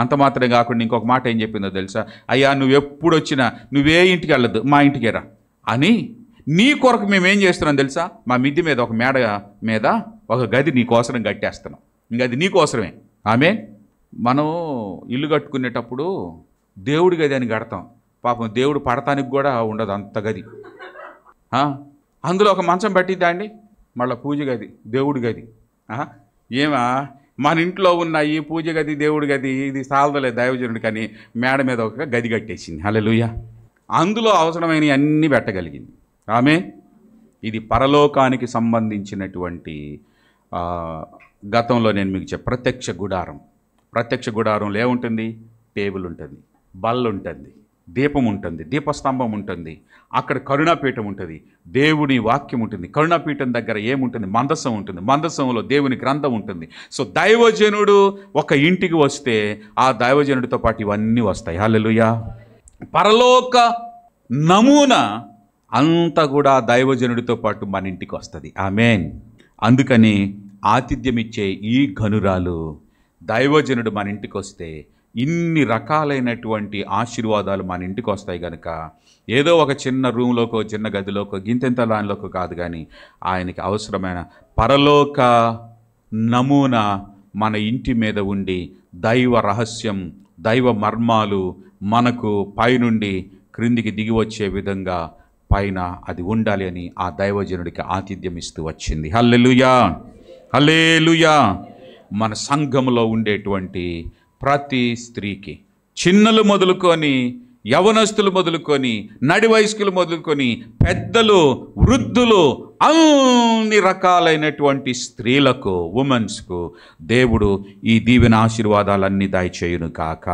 అంత మాత్రమే కాకుండా ఇంకొక మాట ఏం చెప్పిందో తెలుసా? అయ్యా నువ్వు ఎప్పుడు వచ్చినా నువ్వే ఇంటికి వెళ్ళొద్దు, మా ఇంటికి రా అని, నీ కొరకు మేమేం చేస్తున్నాం తెలుసా? మా మిద్ది మీద ఒక మేడ మీద ఒక గది నీ కోసరం కట్టేస్తున్నాం, ఇంకా అది నీకోసమే. ఆమేన్. మనం ఇల్లు కట్టుకునేటప్పుడు దేవుడి గది అని కడతాం, పాపం దేవుడు పడటానికి కూడా ఉండదు అంత గది. అందులో ఒక మంచం పట్టిద్దా అండి? మళ్ళీ పూజ గది, దేవుడి గది. ఏమా మన ఇంట్లో ఉన్న ఈ పూజ గది, దేవుడి గది ఇది సాలదలే దైవజనుడు, కానీ మేడ మీద ఒక గది కట్టేసింది. హల్లెలూయా. అందులో అవసరమైనవి అన్నీ పెట్టగలిగింది. ఆమె ఇది పరలోకానికి సంబంధించినటువంటి గతంలో నేను మీకు ప్రత్యక్ష గుడారం. ప్రత్యక్ష గుడారంలో ఏముంటుంది? టేబుల్ ఉంటుంది, బల్ల ఉంటుంది, దీపం ఉంటుంది, దీపస్తంభం ఉంటుంది, అక్కడ కరుణాపీఠం ఉంటుంది, దేవుని వాక్యం ఉంటుంది. కరుణాపీఠం దగ్గర ఏముంటుంది? మందసం ఉంటుంది, మందసంలో దేవుని గ్రంథం ఉంటుంది. సో దైవజనుడు ఒక ఇంటికి వస్తే ఆ దైవజనుడితో పాటు ఇవన్నీ వస్తాయి. హల్లెలూయా. పరలోక నమూనా అంతా కూడా దైవజనుడితో పాటు మన ఇంటికి వస్తుంది. ఆమేన్. అందుకని ఆతిథ్యం ఇచ్చే ఈ ఘనురాలు దైవజనుడు మన ఇంటికి వస్తే ఇన్ని రకాలైనటువంటి ఆశీర్వాదాలు మన ఇంటికి వస్తాయి కనుక ఏదో ఒక చిన్న రూమ్లోకో చిన్న గదిలోకో గింతెంత దానిలోకో కాదు, కానీ ఆయనకి అవసరమైన పరలోక నమూనా మన ఇంటి మీద ఉండి దైవ రహస్యం, దైవ మర్మాలు మనకు పైనుండి క్రిందికి దిగి వచ్చే విధంగా పైన అది ఉండాలి అని ఆ దైవజనుడికి ఆతిథ్యం ఇస్తూ వచ్చింది. హల్లెలూయా, హల్లెలూయా. మన సంఘంలో ఉండేటువంటి ప్రతి స్త్రీకి, చిన్నలు మొదలుకొని, యవనస్తులు మొదలుకొని, నడి వయస్కులు మొదలుకొని, పెద్దలు, వృద్ధులు, అన్ని రకాలైనటువంటి స్త్రీలకు, ఉమెన్స్కు దేవుడు ఈ దీవెన ఆశీర్వాదాలన్నీ దయచేయును కాక.